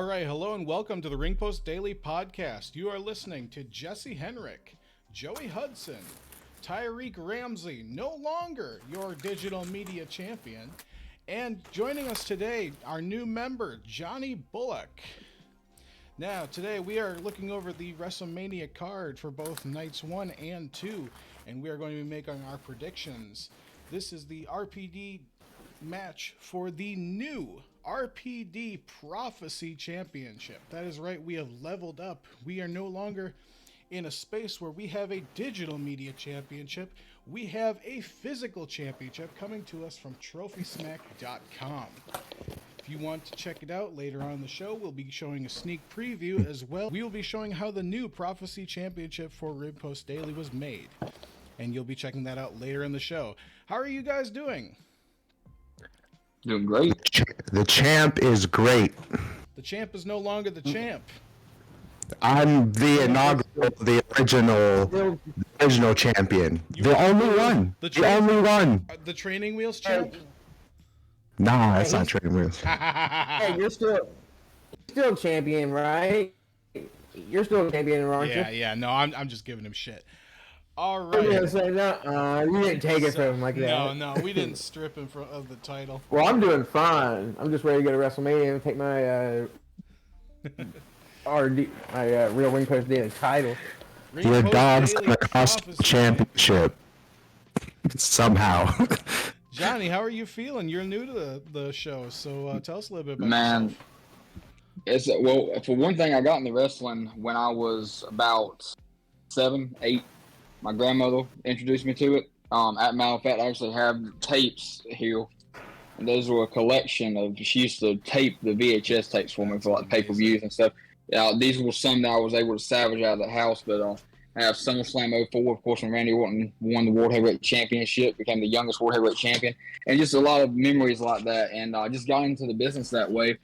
All right, hello and welcome to the RingPostDaily podcast. You are listening to Jesse Henrik, Joey Hudson, Tyreek Ramsey, no longer your digital media champion, and joining us today, our new member, Johnny Bullock. Now, today we are looking over the Wrestlemania card for both nights 1 and 2, and we are going to be making our predictions. This is the RPD match for the new RPD Prophecy Championship. That is right, we have leveled up. We are no longer in a space where we have a digital media championship. We have a physical championship coming to us from TrophySmack.com. If you want to check it out later on in the show, we'll be showing a sneak preview as well. We will be showing how the new Prophecy Championship for RingPostDaily was made, and you'll be checking that out later in the show. How are you guys doing? Doing great. The champ is great. The champ is no longer the champ. I'm the inaugural, the original champion. The only one. The only one. The training wheels champ? Nah, that's not training wheels. Hey, you're still champion, right? You're still champion, aren't you? Yeah. No, I'm just giving him shit. All right. I'm gonna say, no, you didn't take it from him like that. No, we didn't strip him of the title. Well, I'm doing fine. I'm just ready to go to Wrestlemania and take my real RingPostDaily title. Your dog's gonna cost the championship somehow. Johnny, how are you feeling? You're new to the show, so tell us a little bit about yourself. Well, for one thing, I got into wrestling when I was about 7, 8. My grandmother introduced me to it. As a matter of fact, I actually have tapes here. And those were a collection of, she used to tape the VHS tapes for me for like pay-per-views and stuff. These were some that I was able to salvage out of the house, but I have SummerSlam 04, of course, when Randy Orton won the World Heavyweight Championship, became the youngest World Heavyweight Champion, and just a lot of memories like that. And I just got into the business that way.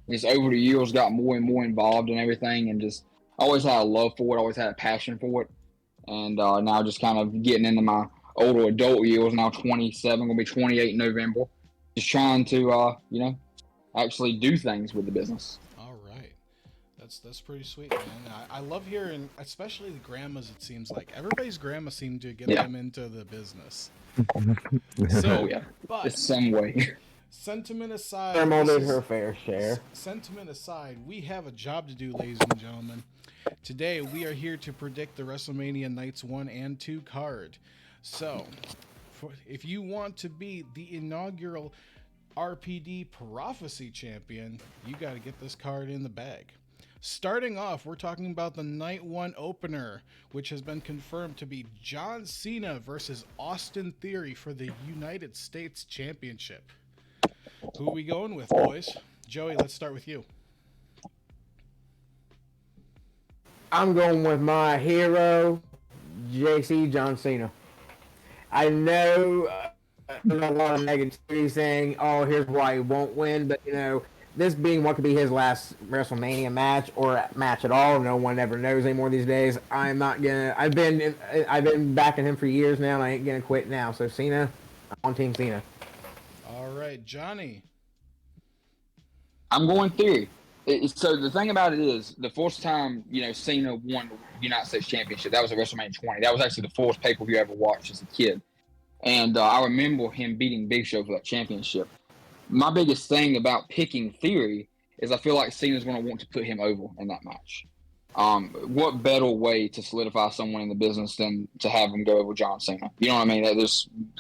Just over the years, got more and more involved in everything, and just always had a love for it, always had a passion for it. And now just kind of getting into my older adult years, now 27, going to be 28 in November. Just trying to, actually do things with the business. All right. That's pretty sweet, man. I love hearing, especially the grandmas, it seems like. Everybody's grandma seemed to get them into the business. So, but it's some way. Sentiment aside, Grandma did her fair share. Sentiment aside, we have a job to do, ladies and gentlemen. Today, we are here to predict the WrestleMania Nights 1 and 2 card. So, if you want to be the inaugural RPD Prophecy Champion, you got to get this card in the bag. Starting off, we're talking about the Night 1 opener, which has been confirmed to be John Cena versus Austin Theory for the United States Championship. Who are we going with, boys? Joey, let's start with you. I'm going with my hero, John Cena. I know a lot of negativity saying, "Oh, here's why he won't win," but this being what could be his last WrestleMania match or match at all, no one ever knows anymore these days. I'm not gonna. I've been backing him for years now, and I ain't gonna quit now. So Cena, I'm on Team Cena. All right, Johnny. I'm going Theory. So the thing about it is, the first time Cena won the United States Championship, that was at WrestleMania 20. That was actually the first pay-per-view I ever watched as a kid, and I remember him beating Big Show for that championship. My biggest thing about picking Theory is I feel like Cena's going to want to put him over in that match. What better way to solidify someone in the business than to have him go over John Cena? You know what I mean?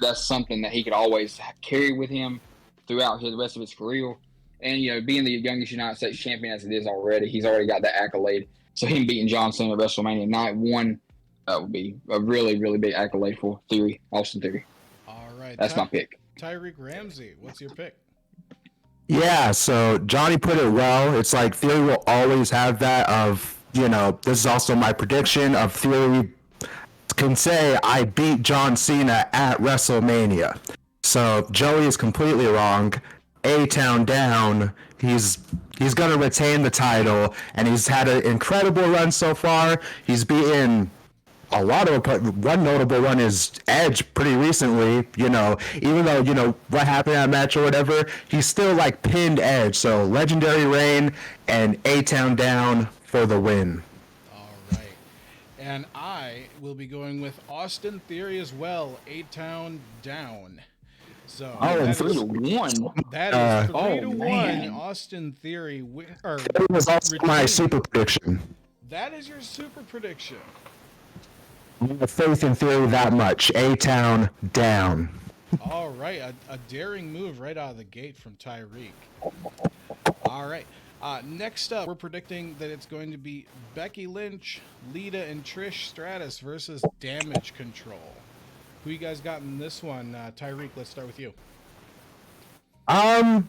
That's something that he could always carry with him throughout the rest of his career. And, being the youngest United States champion as it is already, he's already got that accolade. So him beating John Cena at WrestleMania Night 1 would be a really, really big accolade for Theory, Austin Theory. All right. That's my pick. Tyreek Ramsey, what's your pick? Yeah, so Johnny put it well. It's like Theory will always have that of, this is also my prediction of Theory can say, I beat John Cena at WrestleMania. So Joey is completely wrong. A-Town down, he's going to retain the title, and he's had an incredible run so far. He's beaten a lot of, one notable one is Edge pretty recently, even though, what happened in that match or whatever, he still like pinned Edge. So legendary reign and A-Town down for the win. All right. And I will be going with Austin Theory as well. A-Town down. So and 3-1. That is 3-1. man. Austin Theory. It was also my super prediction. That is your super prediction. I have faith in Theory that much. A-Town down. All right. A daring move right out of the gate from Tyreek. All right. Next up, we're predicting that it's going to be Becky Lynch, Lita, and Trish Stratus versus Damage Control. Who you guys got in this one? Tyreek, let's start with you. I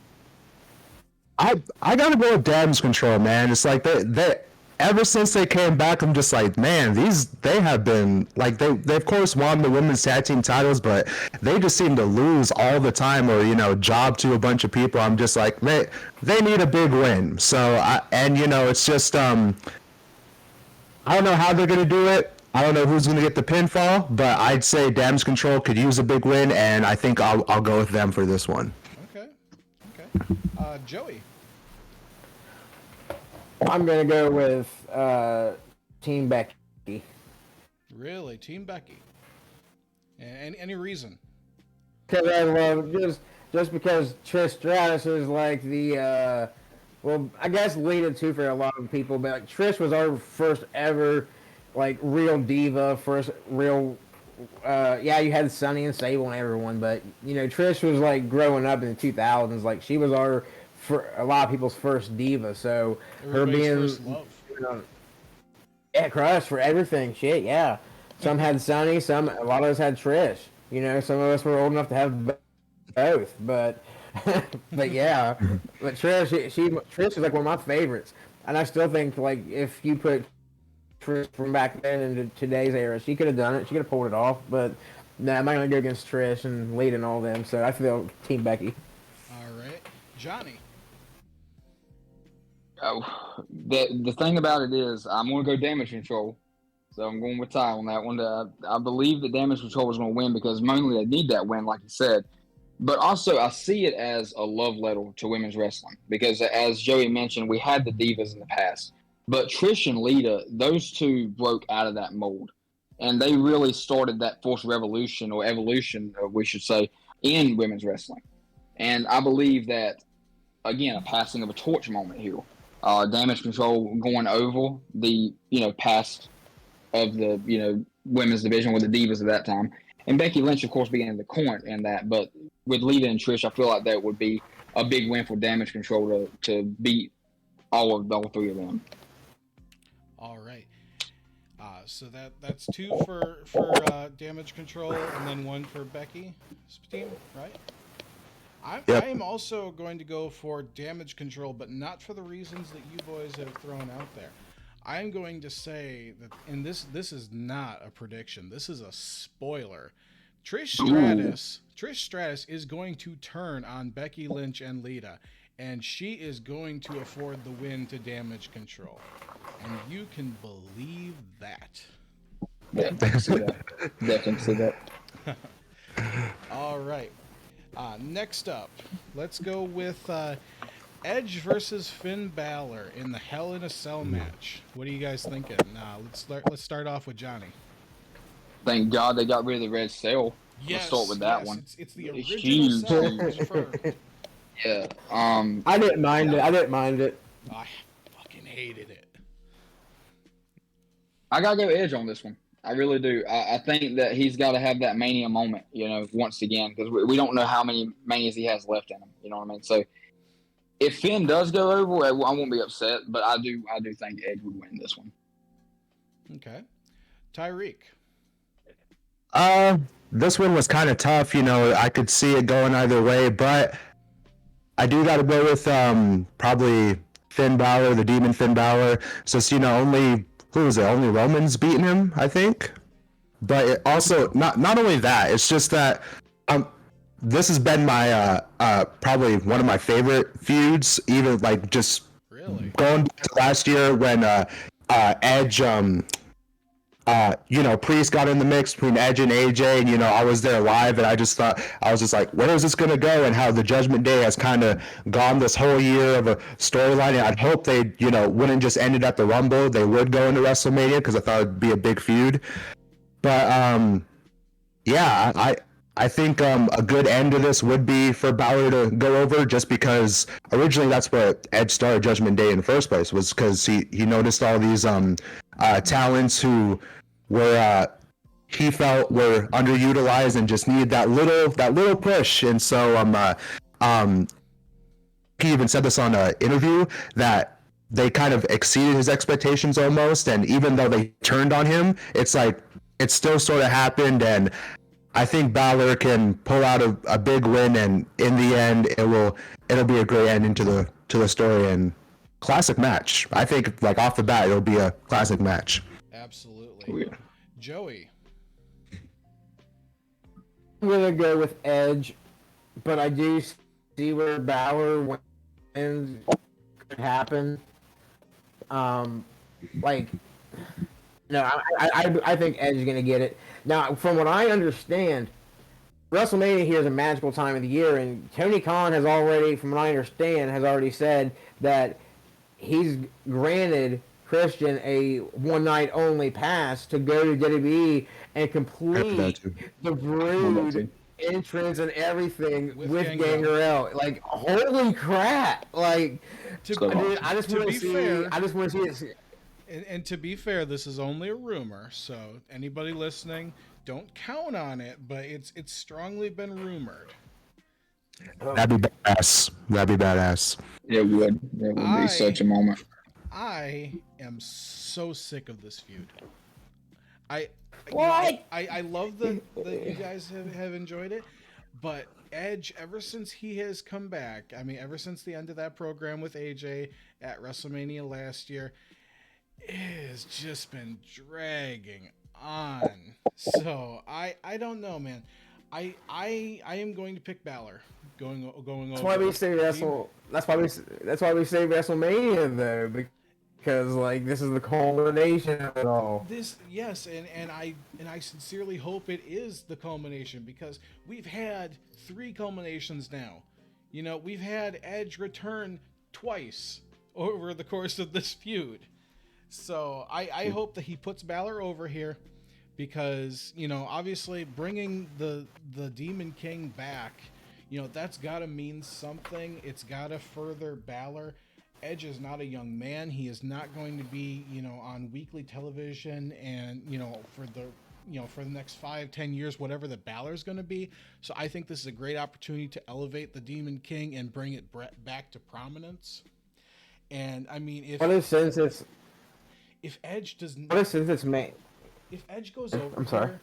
gotta go with Damage Control, man. It's like they ever since they came back, I'm just like, man, they have been like they of course won the women's tag team titles, but they just seem to lose all the time or job to a bunch of people. I'm just like, they need a big win. So it's just I don't know how they're gonna do it. I don't know who's gonna get the pinfall, but I'd say Damage Control could use a big win, and I think I'll go with them for this one. Okay. Joey. I'm gonna go with Team Becky. Really? Team Becky. And any reason? Because I love just because Trish Stratus is like the well, I guess Lita too for a lot of people, but like, Trish was our first ever like real diva, first real. Yeah, you had Sunny and Sable and everyone, but Trish was like growing up in the 2000s. Like she was for a lot of people's first diva. So Everybody's her first being love. Crush for everything. Shit, yeah. Some had Sunny, a lot of us had Trish. Some of us were old enough to have both, but yeah. But Trish, Trish is like one of my favorites, and I still think like if you put Trish from back then into today's era, she could have done it. She could have pulled it off, but nah, I'm not gonna go against Trish and Lita and all them. So I feel Team Becky. All right. Johnny. Oh, the thing about it is, I'm going to go Damage Control. So I'm going with Ty on that one. I believe that Damage Control is going to win because mainly they need that win, like you said. But also, I see it as a love letter to women's wrestling because, as Joey mentioned, we had the divas in the past. But Trish and Lita, those two broke out of that mold. And they really started that forced revolution, or evolution, we should say, in women's wrestling. And I believe that, again, a passing of a torch moment here. Damage Control going over the, past of the, women's division with the divas at that time. And Becky Lynch, of course, being in the corner in that. But with Lita and Trish, I feel like that would be a big win for Damage Control to beat all three of them. All right. So that's 2 for Damage Control and then 1 for Becky's team, right? Yep. I am also going to go for Damage Control, but not for the reasons that you boys have thrown out there. I'm going to say that, and this is not a prediction. This is a spoiler. Trish Stratus is going to turn on Becky Lynch and Lita, and she is going to afford the win to Damage Control. And you can believe that. Yeah, definitely see that. All right. Next up, let's go with Edge versus Finn Balor in the Hell in a Cell match. What are you guys thinking? Let's start off with Johnny. Thank God they got rid of the red cell. Yes, Let's start with that one. It's the original cell confirmed. Yeah. I didn't mind it. I fucking hated it. I gotta go Edge on this one. I really do. I think that he's got to have that Mania moment, once again, because we don't know how many Manias he has left in him. You know what I mean? So if Finn does go over, I won't be upset, but I do think Edge would win this one. Okay. Tyreek. This one was kind of tough. I could see it going either way, but I do got to go with probably Finn Balor, the Demon Finn Balor. So only. Who was it? Only Roman's beating him, I think. But it also, not only that, it's just that this has been my probably one of my favorite feuds. Even like just really going back to last year when Edge Priest got in the mix between Edge and AJ, and I was there live, and I was just like, where is this gonna go? And how the Judgment Day has kind of gone this whole year of a storyline. And I'd hope they, wouldn't just end it at the Rumble. They would go into WrestleMania because I thought it'd be a big feud. But yeah, I think a good end to this would be for Balor to go over, just because originally that's what Edge started Judgment Day in the first place, was because he noticed all these talents who were he felt were underutilized and just needed that little push. And so he even said this on an interview that they kind of exceeded his expectations almost, and even though they turned on him, it's like it still sort of happened. And I think Balor can pull out a big win, and in the end, it'll be a great ending to the story and classic match. I think, like, off the bat, it'll be a classic match. Absolutely. Oh, yeah. Joey. I'm gonna go with Edge, but I do see where Balor wins could happen. I think Edge is gonna get it. Now, from what I understand, WrestleMania here is a magical time of the year, and Tony Khan has already, from what I understand, said that he's granted Christian a one-night only pass to go to WWE and complete the Brood entrance and everything with Gangrel. Like, holy crap! Like, I just want to see it. And to be fair, this is only a rumor, so anybody listening, don't count on it, but it's strongly been rumored. That'd be badass. It would. It would be such a moment. I am so sick of this feud. I love that you guys have enjoyed it, but Edge, ever since he has come back, ever since the end of that program with AJ at WrestleMania last year, it has just been dragging on. So I don't know, man. I am going to pick Balor going over. That's why we say WrestleMania though, because like this is the culmination of it all. Yes, and I sincerely hope it is the culmination, because we've had 3 culminations now. We've had Edge return twice over the course of this feud. So I hope that he puts Balor over here, because obviously bringing the Demon King back, that's got to mean something. It's got to further Balor. Edge is not a young man. He is not going to be on weekly television and for the next 5-10 years, whatever the Balor's going to be. So I think this is a great opportunity to elevate the Demon King and bring it back to prominence. And if Edge goes over,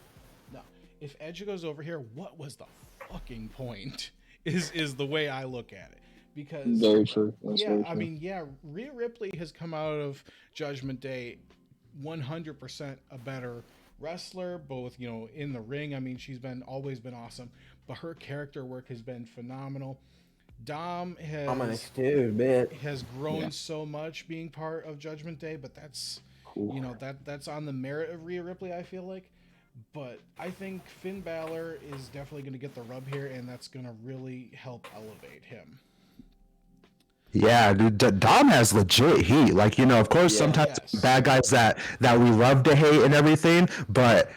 if Edge goes over here, what was the fucking point? Is the way I look at it. Because very true. Rhea Ripley has come out of Judgment Day 100% a better wrestler, both in the ring. She's always been awesome, but her character work has been phenomenal. Dom has grown so much being part of Judgment Day, but that's cool. That's on the merit of Rhea Ripley, I feel like. But I think Finn Balor is definitely going to get the rub here, and that's going to really help elevate him. Yeah, dude, Dom has legit heat. Like, of course, sometimes bad guys that we love to hate and everything, but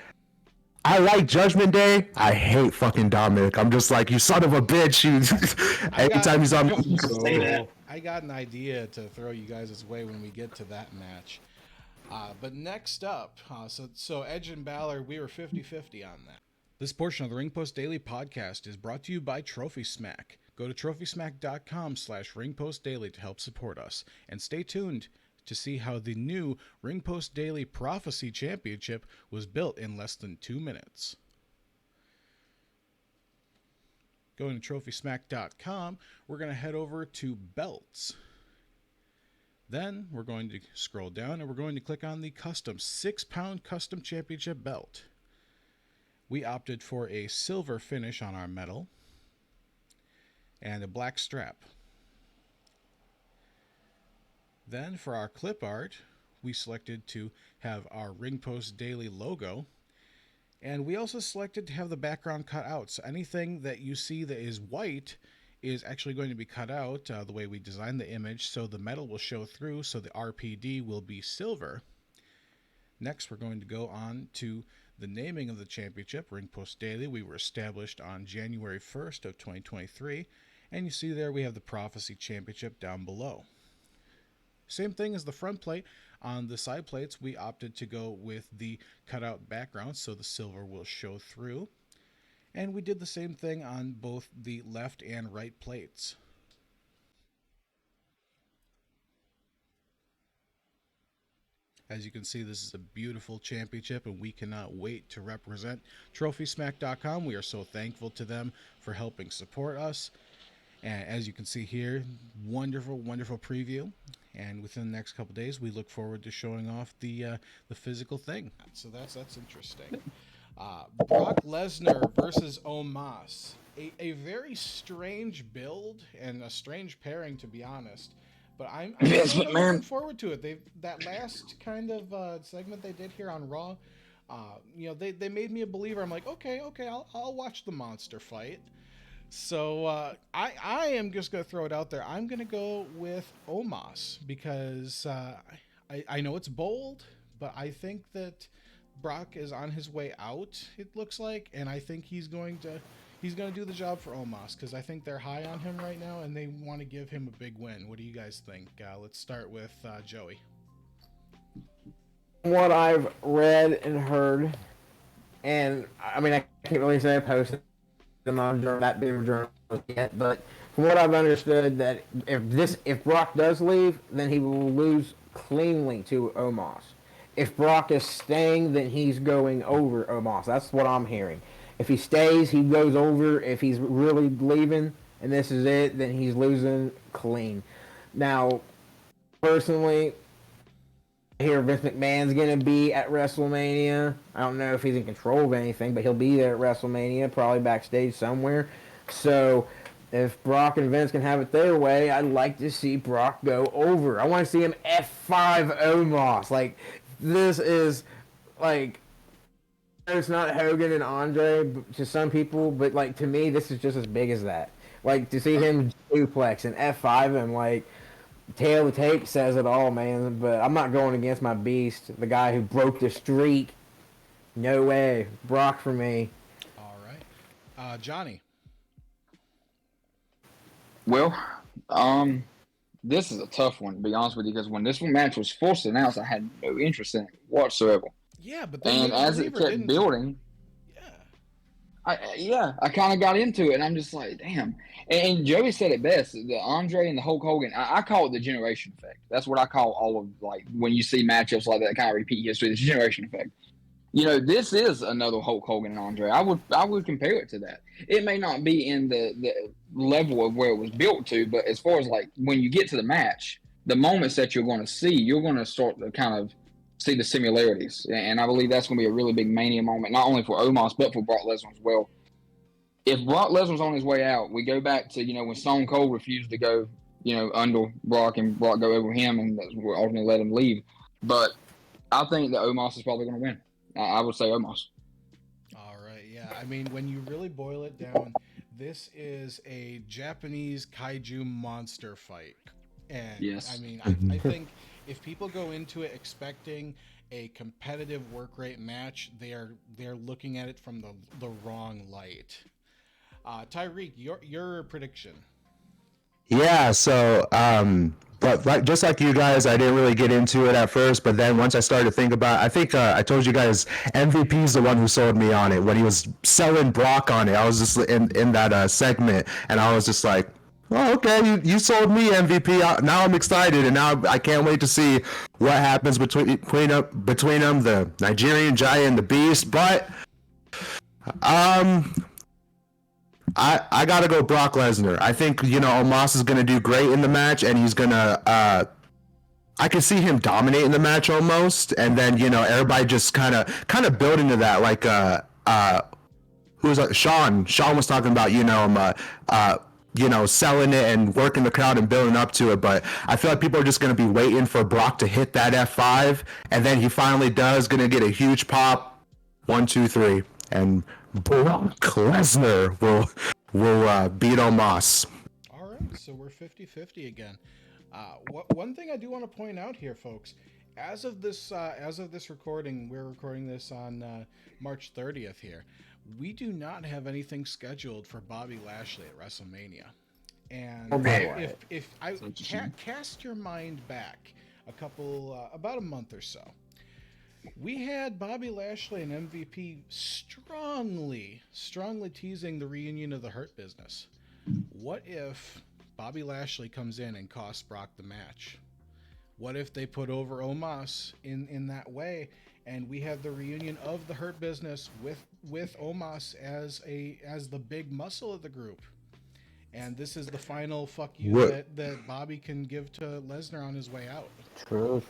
I like Judgment Day. I hate fucking Dominic. I'm just like, you son of a bitch. Anytime he's on, I got an idea to throw you guys' way when we get to that match. But next up, so Edge and Balor, we were 50-50 on that. This portion of the Ring Post Daily podcast is brought to you by Trophy Smack. Go to TrophySmack.com/RingPostDaily to help support us, and stay tuned to see how the new Ring Post Daily Prophecy Championship was built in less than 2 minutes. Going to TrophySmack.com, we're going to head over to Belts. Then we're going to scroll down and we're going to click on the custom 6-pound custom championship belt. We opted for a silver finish on our medal and a black strap. Then for our clip art, we selected to have our Ring Post Daily logo. And we also selected to have the background cut out. So anything that you see that is white is actually going to be cut out the way we designed the image, so the metal will show through, so the RPD will be silver. Next, we're going to go on to the naming of the championship, Ring Post Daily. We were established on January 1st of 2023, and you see there we have the Prophecy Championship down below. Same thing as the front plate. On the side plates, we opted to go with the cutout background, so the silver will show through. And we did the same thing on both the left and right plates. As you can see, this is a beautiful championship, and we cannot wait to represent TrophySmack.com. We are so thankful to them for helping support us. And as you can see here, wonderful, wonderful preview. And within the next couple of days, we look forward to showing off the physical thing. So that's interesting. Brock Lesnar versus Omos. A very strange build and a strange pairing, to be honest. But I'm looking forward to it. That last kind of segment they did here on Raw, they made me a believer. I'm like, okay, I'll watch the monster fight. So I am just going to throw it out there. I'm going to go with Omos because I know it's bold, but I think that Brock is on his way out, it looks like, and I think he's going to do the job for Omos because I think they're high on him right now and they want to give him a big win. What do you guys think? Let's start with Joey. What I've read and heard, and I mean, I can't really say I posted them on that big of a journalist yet, but from what I've understood, that if Brock does leave, then he will lose cleanly to Omos. If Brock is staying, then he's going over Omos. That's what I'm hearing. If he stays, he goes over. If he's really leaving, and this is it, then he's losing clean. Now, personally, I hear Vince McMahon's going to be at WrestleMania. I don't know if he's in control of anything, but he'll be there at WrestleMania, probably backstage somewhere. So, if Brock and Vince can have it their way, I'd like to see Brock go over. I want to see him F5 Omos. Like, this is, like, it's not Hogan and Andre to some people, but, like, to me, this is just as big as that. Like, to see him suplex and F5 him, like, tail of the tape says it all, man. But I'm not going against my beast, the guy who broke the streak. No way. Brock for me. All right. Johnny. Well, this is a tough one, to be honest with you, because when this match was forced to announce, I had no interest in it whatsoever. Yeah, but and as it kept building, I kind of got into it, and I'm just like, damn. And Joey said it best: the Andre and the Hulk Hogan. I call it the generation effect. That's what I call all of, like, when you see matchups like that kind of repeat history. The generation effect. You know, this is another Hulk Hogan and Andre. I would compare it to that. It may not be in the level of where it was built to, but as far as, like, when you get to the match, the moments that you're going to see, you're going to start to kind of see the similarities. And I believe that's going to be a really big Mania moment, not only for Omos, but for Brock Lesnar as well. If Brock Lesnar's on his way out, we go back to, when Stone Cold refused to go, under Brock and Brock go over him, and we're ultimately let him leave. But I think that Omos is probably going to win. I would say Omos. All right, yeah. I mean, when you really boil it down, this is a Japanese kaiju monster fight. And yes. I mean, I think if people go into it expecting a competitive work rate match, they're looking at it from the wrong light. Tyreek, your prediction. Yeah, so but just like you guys, I didn't really get into it at first, but then once I started to think about it, I think I told you guys MVP is the one who sold me on it when he was selling Brock on it. I was just in that segment, and I was just like, oh, okay, you sold me MVP. Now I'm excited, and now I can't wait to see what happens between them, the Nigerian Giant and the Beast. But I gotta go Brock Lesnar. I think, Omos is gonna do great in the match, and he's gonna I can see him dominating the match almost, and then, everybody just kind of build into that, like who was Sean was talking about, selling it and working the crowd and building up to it. But I feel like people are just going to be waiting for Brock to hit that F5, and then he finally does, going to get a huge pop. 1, 2, 3, and Brock Lesnar will beat Omos. All right, so we're 50-50 again. One thing I do want to point out here, folks, as of this recording, we're recording this on March 30th here. We do not have anything scheduled for Bobby Lashley at WrestleMania. And if I cast your mind back about a month or so, we had Bobby Lashley and MVP strongly teasing the reunion of the Hurt Business. What if Bobby Lashley comes in and costs Brock the match? What if they put over Omos in that way, and we have the reunion of the Hurt Business with Omos as the big muscle of the group, and this is the final fuck you that Bobby can give to Lesnar on his way out. True.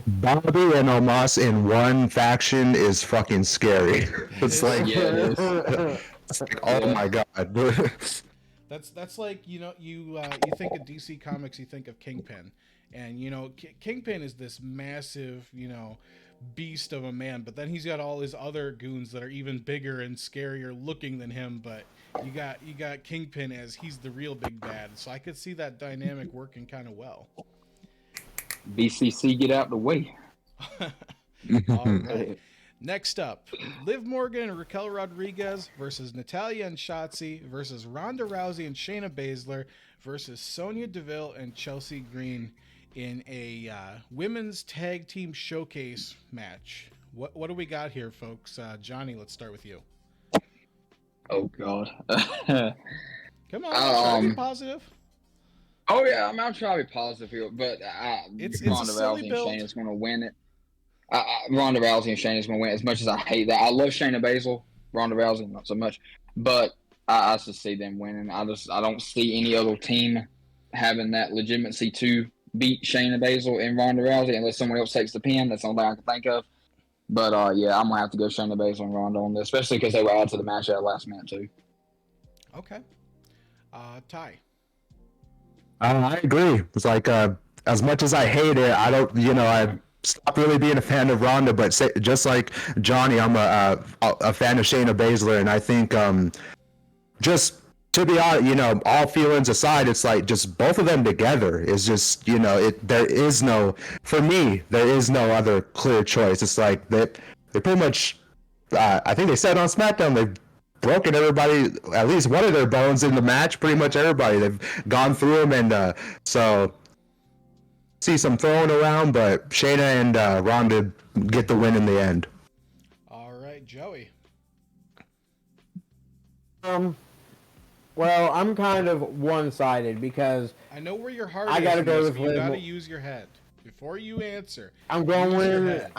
Bobby and Omos in one faction is fucking scary. It's like, it's like, oh my god. That's like, you think of DC Comics, you think of Kingpin, and Kingpin is this massive, beast of a man, but then he's got all his other goons that are even bigger and scarier looking than him. But you got Kingpin as he's the real big bad, so I could see that dynamic working kind of well. BCC, get out the way. All right. Next up, Liv Morgan and Raquel Rodriguez versus Natalya and Shotzi versus Ronda Rousey and Shayna Baszler versus Sonya Deville and Chelsea Green in a women's tag team showcase match. What do we got here, folks? Johnny, let's start with you. Oh God. Come on, try to be positive. Oh yeah, I'm trying to be positive here, but it's Ronda Rousey and Shayna's going to win it. Ronda Rousey and Shayna's going to win it. As much as I hate that, I love Shayna Baszler. Ronda Rousey not so much, but I just see them winning. I don't see any other team having that legitimacy to beat Shayna Baszler and Ronda Rousey unless someone else takes the pin. That's the only thing I can think of. But yeah, I'm gonna have to go Shayna Baszler and Ronda on this, especially because they were added to the match at last minute too. Okay, Ty. I agree. It's like as much as I hate it, I don't. I stopped really being a fan of Ronda, but just like Johnny, I'm a fan of Shayna Baszler, and I think just to be honest, all feelings aside, it's like just both of them together is just there is no other clear choice. It's like that they pretty much I think they said on SmackDown they've broken everybody, at least one of their bones in the match. Pretty much everybody, they've gone through them, and so see some throwing around, but Shayna and Ronda get the win in the end. All right, Joey. Well, I'm kind of one-sided because I know where your heart I gotta go with you gotta use your head before you answer. I'm going with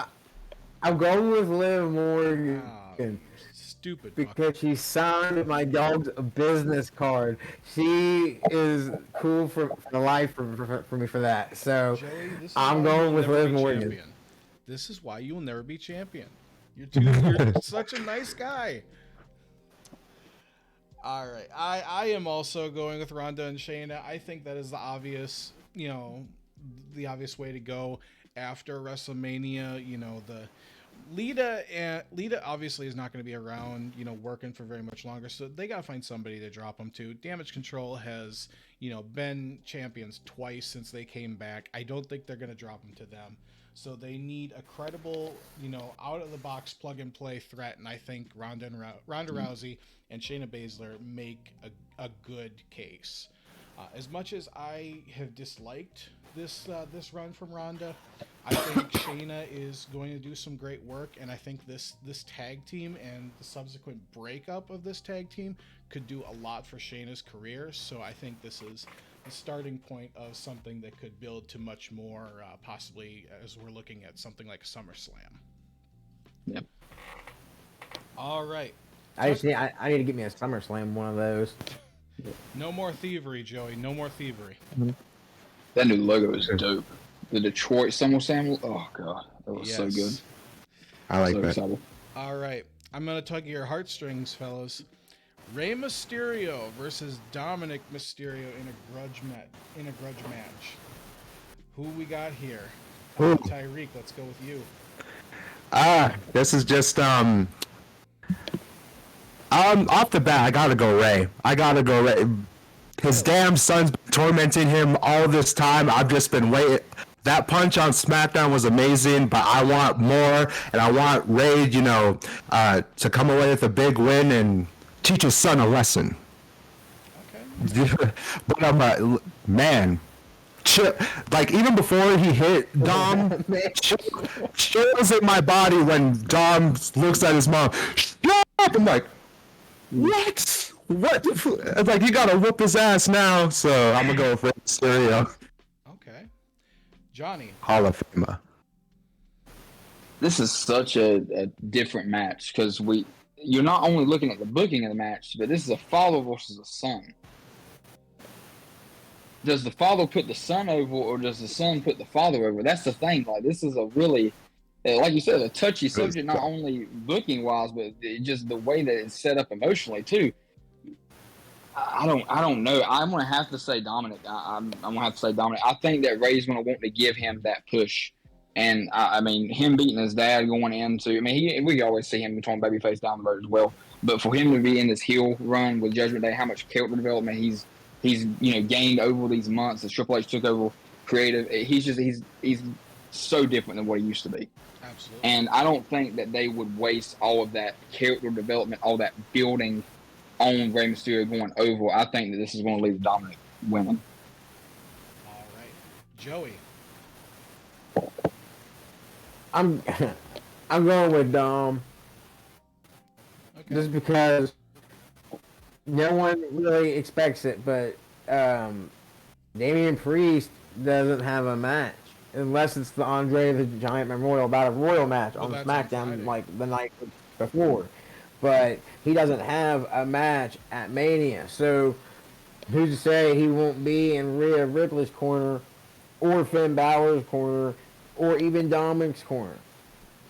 Liv Morgan. Oh, stupid. Because she signed my dog's business card. She is cool for life for me for that. So Joey, I'm going with Liv Morgan. Champion. This is why you will never be champion. You're such a nice guy. All right, I am also going with Ronda and Shayna. I think that is the obvious, the obvious way to go after WrestleMania. The Lita obviously is not going to be around, working for very much longer, so they got to find somebody to drop them to. Damage Control has, been champions twice since they came back. I don't think they're going to drop them to them. So they need a credible, out of the box plug and play threat, and I think Ronda Rousey and Shayna Baszler make a good case. As much as I have disliked this run from Ronda, I think Shayna is going to do some great work, and I think this tag team and the subsequent breakup of this tag team could do a lot for Shayna's career. So I think this is the starting point of something that could build to much more, possibly as we're looking at something like SummerSlam. Yep. All right. I need to get me a SummerSlam one of those. No more thievery, Joey. No more thievery. That new logo is dope. The Detroit SummerSlam. Oh god, that was so good. I like so that. Excited. All right, I'm gonna tug your heartstrings, fellas. Rey Mysterio versus Dominic Mysterio in a grudge match. Who we got here? Tyreek, let's go with you. This is just off the bat, I gotta go Ray. His damn son's been tormenting him all this time. I've just been waiting. That punch on SmackDown was amazing, but I want more, and I want Ray, to come away with a big win and teach his son a lesson. Okay. But I'm man. Like, even before he hit Dom, chills in my body when Dom looks at his mom. Shut up! I'm like, what? What? Like, you gotta whoop his ass now. So I'm gonna go with Rey Mysterio. Okay. Johnny. Hall of Famer. This is such a different match because you're not only looking at the booking of the match, but this is a father versus a son. Does the father put the son over, or does the son put the father over? That's the thing. Like, this is a really, like you said, a touchy subject, not only booking wise, but just the way that it's set up emotionally too. I don't know. I'm gonna have to say Dominic. I'm gonna have to say Dominic. I think that Ray's gonna want to give him that push, and I mean, him beating his dad going into. I mean, we always see him between babyface down the road as well. But for him to be in this heel run with Judgment Day, how much character development he's gained over these months as Triple H took over creative. He's so different than what he used to be. Absolutely. And I don't think that they would waste all of that character development, all that building on Rey Mysterio going over. I think that this is going to lead to Dominic winning. All right, Joey. I'm going with Dom. Okay. Just because no one really expects it, but Damian Priest doesn't have a match unless it's the Andre the Giant Memorial Battle Royal match on SmackDown, like the night before. But he doesn't have a match at Mania, so who's to say he won't be in Rhea Ripley's corner, or Finn Balor's corner, or even Dominic's corner?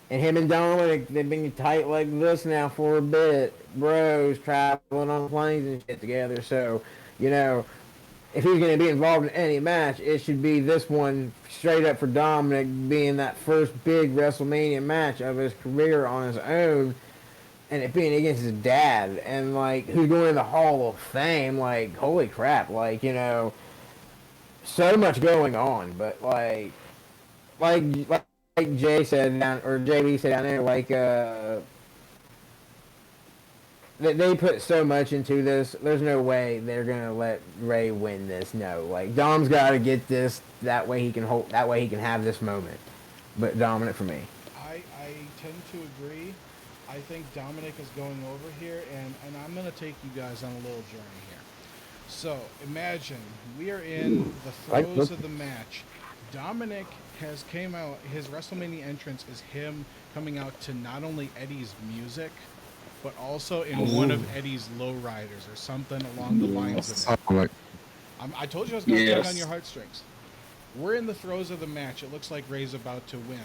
And him and Dominic, they've been tight like this now for a bit. Bros traveling on planes and shit together. So, if he's going to be involved in any match, it should be this one straight up for Dominic, being that first big WrestleMania match of his career on his own. And it being against his dad. And, who's going to the Hall of Fame. Holy crap. So much going on. But, like Jay said or JB said down there, they put so much into this. There's no way they're gonna let Ray win this. No, Dom's got to get this. That way he can have this moment. But Dominic for me. I tend to agree. I think Dominic is going over here, and I'm gonna take you guys on a little journey here. So imagine we are in the throes of the match. Dominic has came out, his WrestleMania entrance is him coming out to not only Eddie's music, but also in one of Eddie's lowriders or something along the lines of it. I told you I was going to tug on your heartstrings. We're in the throes of the match. It looks like Ray's about to win.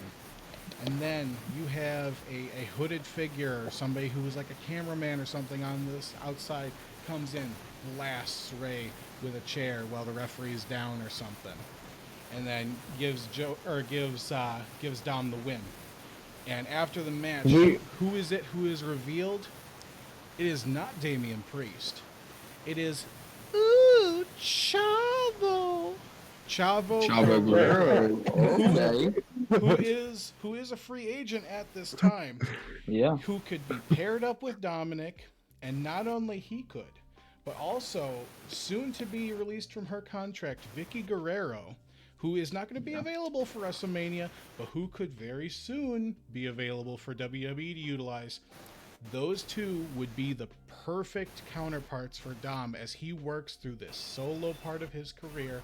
And then you have a hooded figure or somebody who is like a cameraman or something on this outside comes in, blasts Ray with a chair while the referee's down or something. And then gives Dom the win. And after the match, who is it who is revealed? It is not Damian Priest. It is Chavo Guerrero. who is a free agent at this time. Yeah. Who could be paired up with Dominic, and not only he could, but also soon to be released from her contract, Vicky Guerrero, who is not going to be available for WrestleMania, but who could very soon be available for WWE to utilize. Those two would be the perfect counterparts for Dom as he works through this solo part of his career,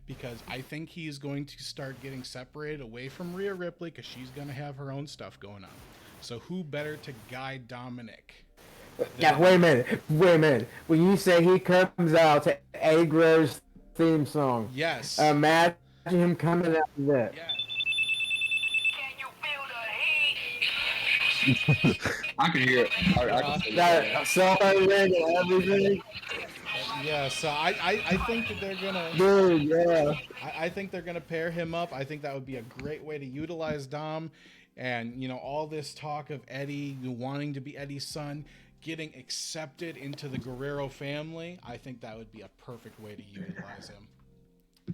because I think he is going to start getting separated away from Rhea Ripley because she's going to have her own stuff going on. So who better to guide Dominic? Yeah, wait a minute. When you say he comes out to Eddie Guerrero's theme song, yes. Imagine him coming out of that. Yes. Can you feel the heat? I can hear it. I can see Got it. a cell phone ring and everything. Yeah, so I think that they're gonna Dude, yeah. I think they're gonna pair him up. I think that would be a great way to utilize Dom, and all this talk of Eddie wanting to be Eddie's son, getting accepted into the Guerrero family. I think that would be a perfect way to utilize him.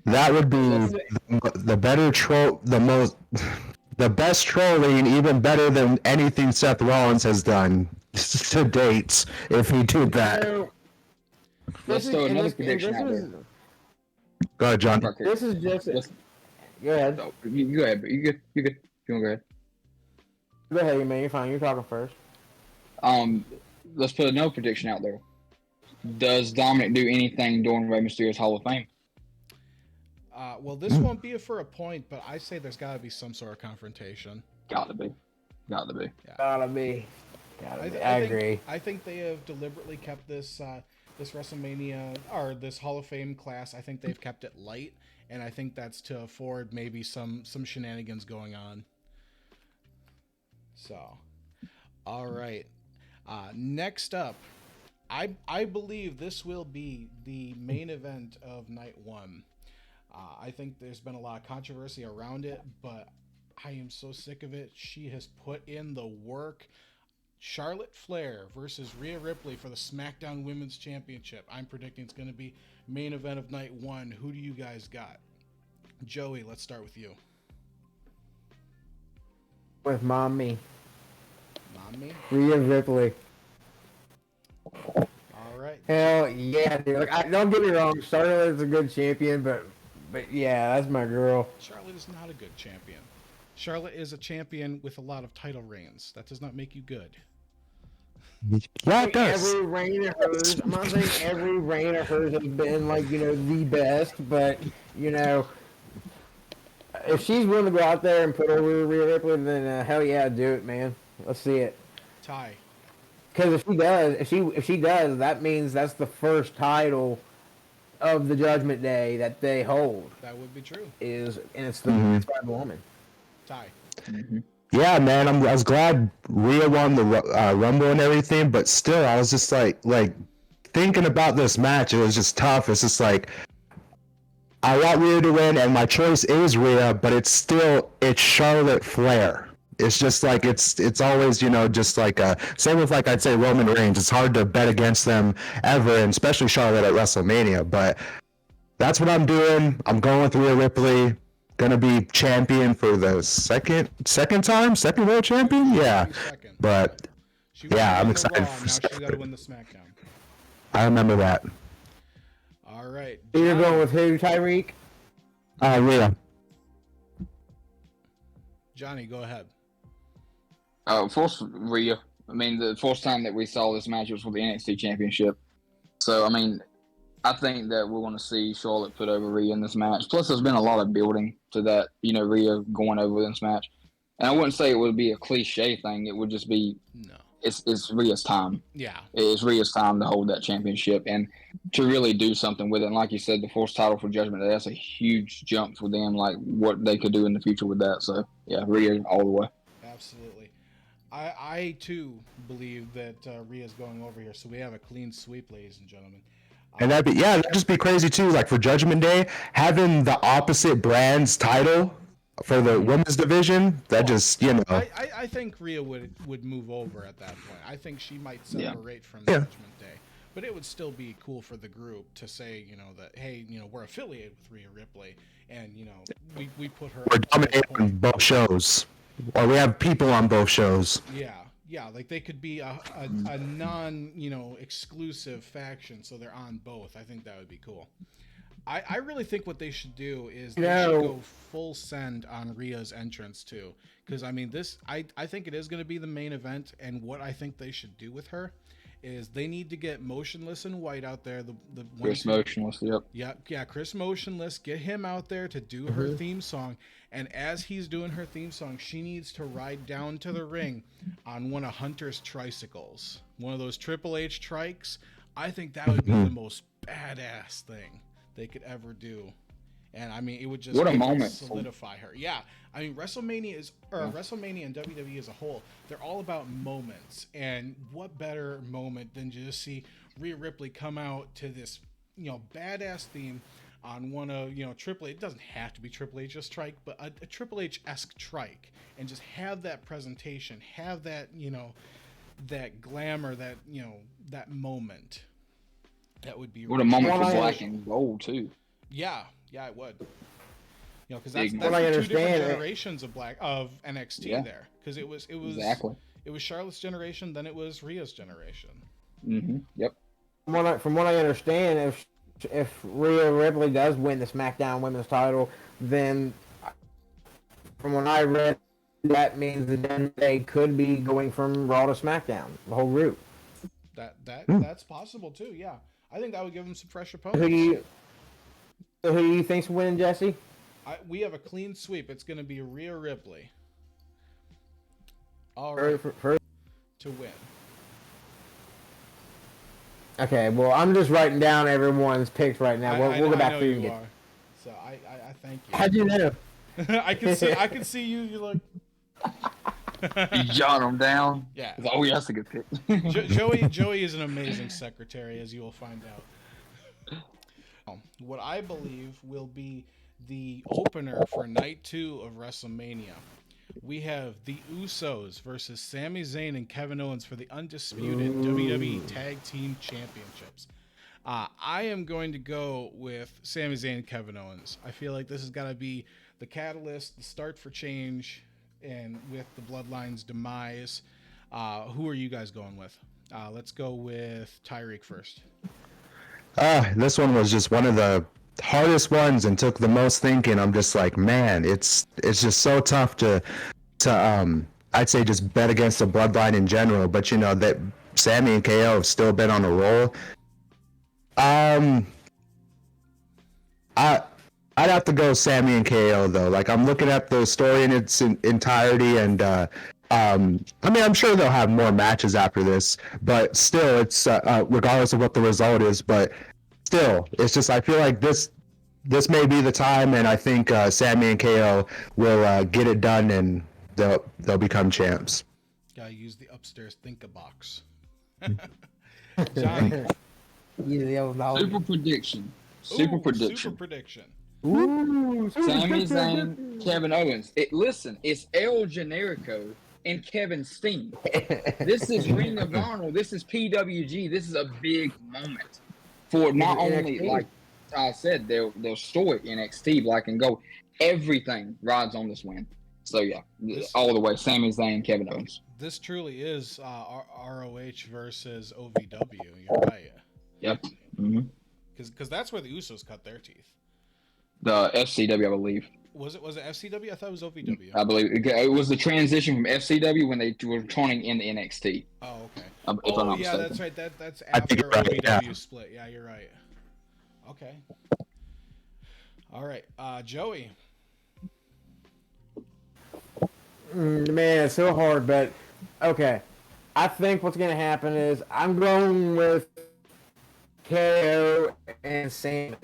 That would be the better troll, the best trolling, even better than anything Seth Rollins has done to date. If he did that, Let's throw another prediction out there. go ahead, John. This is just. Go ahead. No, you go ahead. But you good. You good. You want to go ahead? Go ahead, man. You're fine. You're talking first. Let's put another prediction out there. Does Dominic do anything during Rey Mysterio's Hall of Fame? Well, this won't be for a point, but I say there's got to be some sort of confrontation. Got to be. Gotta be. I agree. I think they have deliberately kept this this WrestleMania or this Hall of Fame class. I think they've kept it light, and I think that's to afford maybe some shenanigans going on. So, all right. Next up, I believe this will be the main event of night one. I think there's been a lot of controversy around it, but I am so sick of it. She has put in the work. Charlotte Flair versus Rhea Ripley for the SmackDown Women's Championship. I'm predicting it's going to be main event of night one. Who do you guys got? Joey, let's start with you. With Mommy. Mommy? Rhea Ripley. All right. Hell yeah, dude. Like, don't get me wrong. Charlotte is a good champion, but yeah, that's my girl. Charlotte is not a good champion. Charlotte is a champion with a lot of title reigns. That does not make you good. Yeah, it does. Every reign of hers, I'm not saying every reign of hers has been like, the best, but, if she's willing to go out there and put over Rhea Ripley, then hell yeah, do it, man. Let's see it. Ty. Because if she does, that means that's the first title of the Judgment Day that they hold. That would be true. And it's by the woman. Ty. Mm-hmm. Yeah, man, I was glad Rhea won the Rumble and everything, but still, I was just like thinking about this match. It was just tough. It's just like I want Rhea to win, and my choice is Rhea, but it's Charlotte Flair. It's just like it's always just like same with I'd say Roman Reigns. It's hard to bet against them ever, and especially Charlotte at WrestleMania. But that's what I'm doing. I'm going with Rhea Ripley. Gonna be champion for the second world champion. Yeah, but yeah, I'm excited. Now she's got to win the SmackDown. I remember that. All right. You're going with who, Tyreek? Rhea. Johnny, go ahead. First, Rhea. I mean, the first time that we saw this match was for the NXT Championship. So, I mean, I think that we want to see Charlotte put over Rhea in this match. Plus, there's been a lot of building to that, Rhea going over in this match. And I wouldn't say it would be a cliche thing. It would just be, it's Rhea's time. Yeah. It's Rhea's time to hold that championship and to really do something with it. And like you said, the first title for Judgment Day, that's a huge jump for them, like what they could do in the future with that. So, yeah, Rhea all the way. Absolutely. I too believe that Rhea's going over here. So we have a clean sweep, ladies and gentlemen. And that'd just be crazy too. Like for Judgment Day, having the opposite brand's title for the women's division, that just I think Rhea would move over at that point. I think she might separate from Judgment Day, but it would still be cool for the group to say, that hey, we're affiliated with Rhea Ripley, and we put her. We're dominating on both shows, or we have people on both shows. Yeah, like they could be a non, exclusive faction, so they're on both. I think that would be cool. I really think what they should do is they should go full send on Rhea's entrance too, because I mean I think it is going to be the main event, and what I think they should do with her is they need to get Motionless and White out there. The Chris Motionless, yep. Chris Motionless, get him out there to do her theme song. And as he's doing her theme song, she needs to ride down to the ring on one of Hunter's tricycles, one of those Triple H trikes. I think that would be the most badass thing they could ever do. And I mean, it would just What a moment. solidify her. Yeah, I mean, WrestleMania and WWE as a whole, they're all about moments. And what better moment than to just see Rhea Ripley come out to this, badass theme on one of, Triple H. It doesn't have to be Triple H's trike, but a Triple H-esque trike, and just have that presentation, have that, that glamour, that, that moment. That would be what a moment for Black and Gold too. Yeah, it would. Because that's Big the moment. two different generations of NXT there. Because it was Exactly. It was Charlotte's generation, then it was Rhea's generation. Mm-hmm. Yep. From what I understand, if Rhea Ripley does win the SmackDown Women's title, then from what I read, that means that then they could be going from Raw to SmackDown, the whole route. That's possible too. Yeah, I think that would give them some fresh opponents. Who do you think's winning, Jesse? We have a clean sweep. It's going to be Rhea Ripley. All right, to win. Okay, well, I'm just writing down everyone's picks right now. We'll go back through. So I thank you. How'd you know? I can see you. You're like. You jot them down. Yeah. Oh, yeah, that's a good pick. Joey is an amazing secretary, as you will find out. What I believe will be the opener for Night 2 of WrestleMania. We have the Usos versus Sami Zayn and Kevin Owens for the undisputed WWE Tag Team Championships. I am going to go with Sami Zayn and Kevin Owens. I feel like this has got to be the catalyst, the start for change, and with the Bloodline's demise. Who are you guys going with? Let's go with Tyreek first. This one was just one of the hardest ones and took the most thinking. I'm just like, man, it's just so tough to I'd say just bet against the Bloodline in general. But that Sammy and KO have still been on a roll. I'd have to go Sammy and KO though. Like, I'm looking at the story in its entirety, and I mean, I'm sure they'll have more matches after this, but still, it's regardless of what the result is. But still, it's just, I feel like this may be the time, and I think Sammy and KO will get it done, and they'll become champs. Gotta use the upstairs think-a-box. Johnny. Super prediction. Super prediction. Ooh, Sami Zayn, Kevin Owens. Listen, it's El Generico and Kevin Steen. This is Ring of Honor. This is PWG. This is a big moment for not only, like I said, they'll store NXT Black and Gold. Everything rides on this win. So yeah, all the way. Sami Zayn, Kevin Owens. This truly is ROH versus OVW. You're right. Yep. Because that's where the Usos cut their teeth. The FCW, I believe. Was it FCW? I thought it was OVW. I believe it was the transition from FCW when they were turning into NXT. Oh, okay. If I'm not yeah, mistaken. that's right. That's after OVW split. Yeah, you're right. Okay. All right, Joey. Man, it's so hard, but okay. I think what's going to happen is I'm going with KO and Sammy.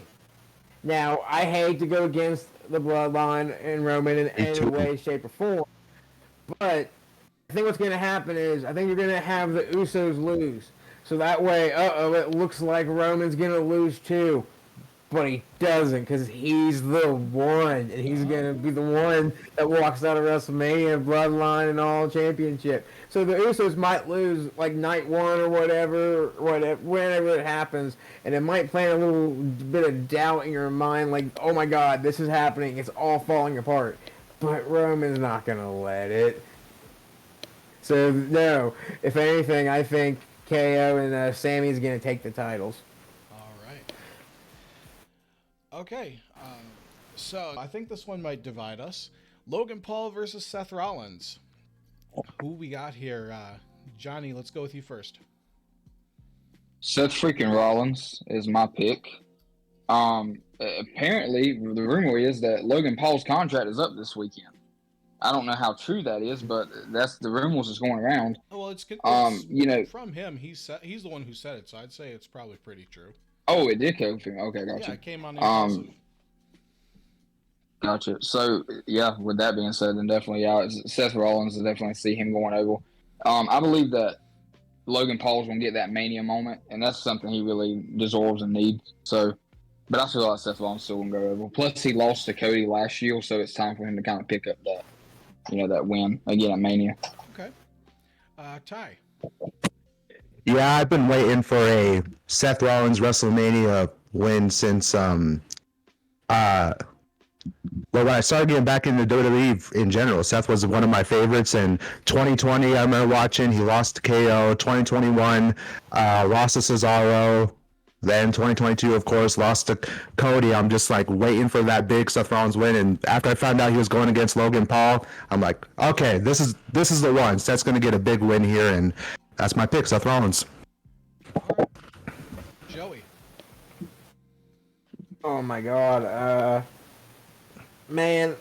Now, I hate to go against the Bloodline and Roman in any way, shape, or form, but I think what's going to happen is I think you're going to have the Usos lose. So that way, it looks like Roman's going to lose too. But he doesn't, because he's the one, and he's going to be the one that walks out of WrestleMania, Bloodline, and all championship. So the Usos might lose, like, night one or whatever, whenever it happens, and it might plant a little bit of doubt in your mind, like, oh my God, this is happening, it's all falling apart. But Roman's not going to let it. So, no, if anything, I think KO and Sammy's going to take the titles. Okay, so I think this one might divide us. Logan Paul versus Seth Rollins. Who we got here? Johnny, let's go with you first. Seth freaking Rollins is my pick. Apparently, the rumor is that Logan Paul's contract is up this weekend. I don't know how true that is, but that's the rumors that's going around. Well, it's from him. He's the one who said it, so I'd say it's probably pretty true. Oh, it did come from. Okay, gotcha. Yeah, it came on impulsive. Gotcha. So yeah, with that being said, then definitely, yeah, Seth Rollins, I definitely see him going over. I believe that Logan Paul's gonna get that Mania moment, and that's something he really deserves and needs. So, but I feel like Seth Rollins still gonna go over. Plus, he lost to Cody last year, so it's time for him to kind of pick up that, that win again at Mania. Okay. Ty. Yeah, I've been waiting for a Seth Rollins WrestleMania win since well, when I started getting back into WWE in general. Seth was one of my favorites. In 2020, I remember watching. He lost to KO. 2021, lost to Cesaro. Then 2022, of course, lost to Cody. I'm just like waiting for that big Seth Rollins win. And after I found out he was going against Logan Paul, I'm like, okay, this is the one. Seth's gonna get a big win here, and that's my pick, Seth Rollins. Joey. Oh my God, man,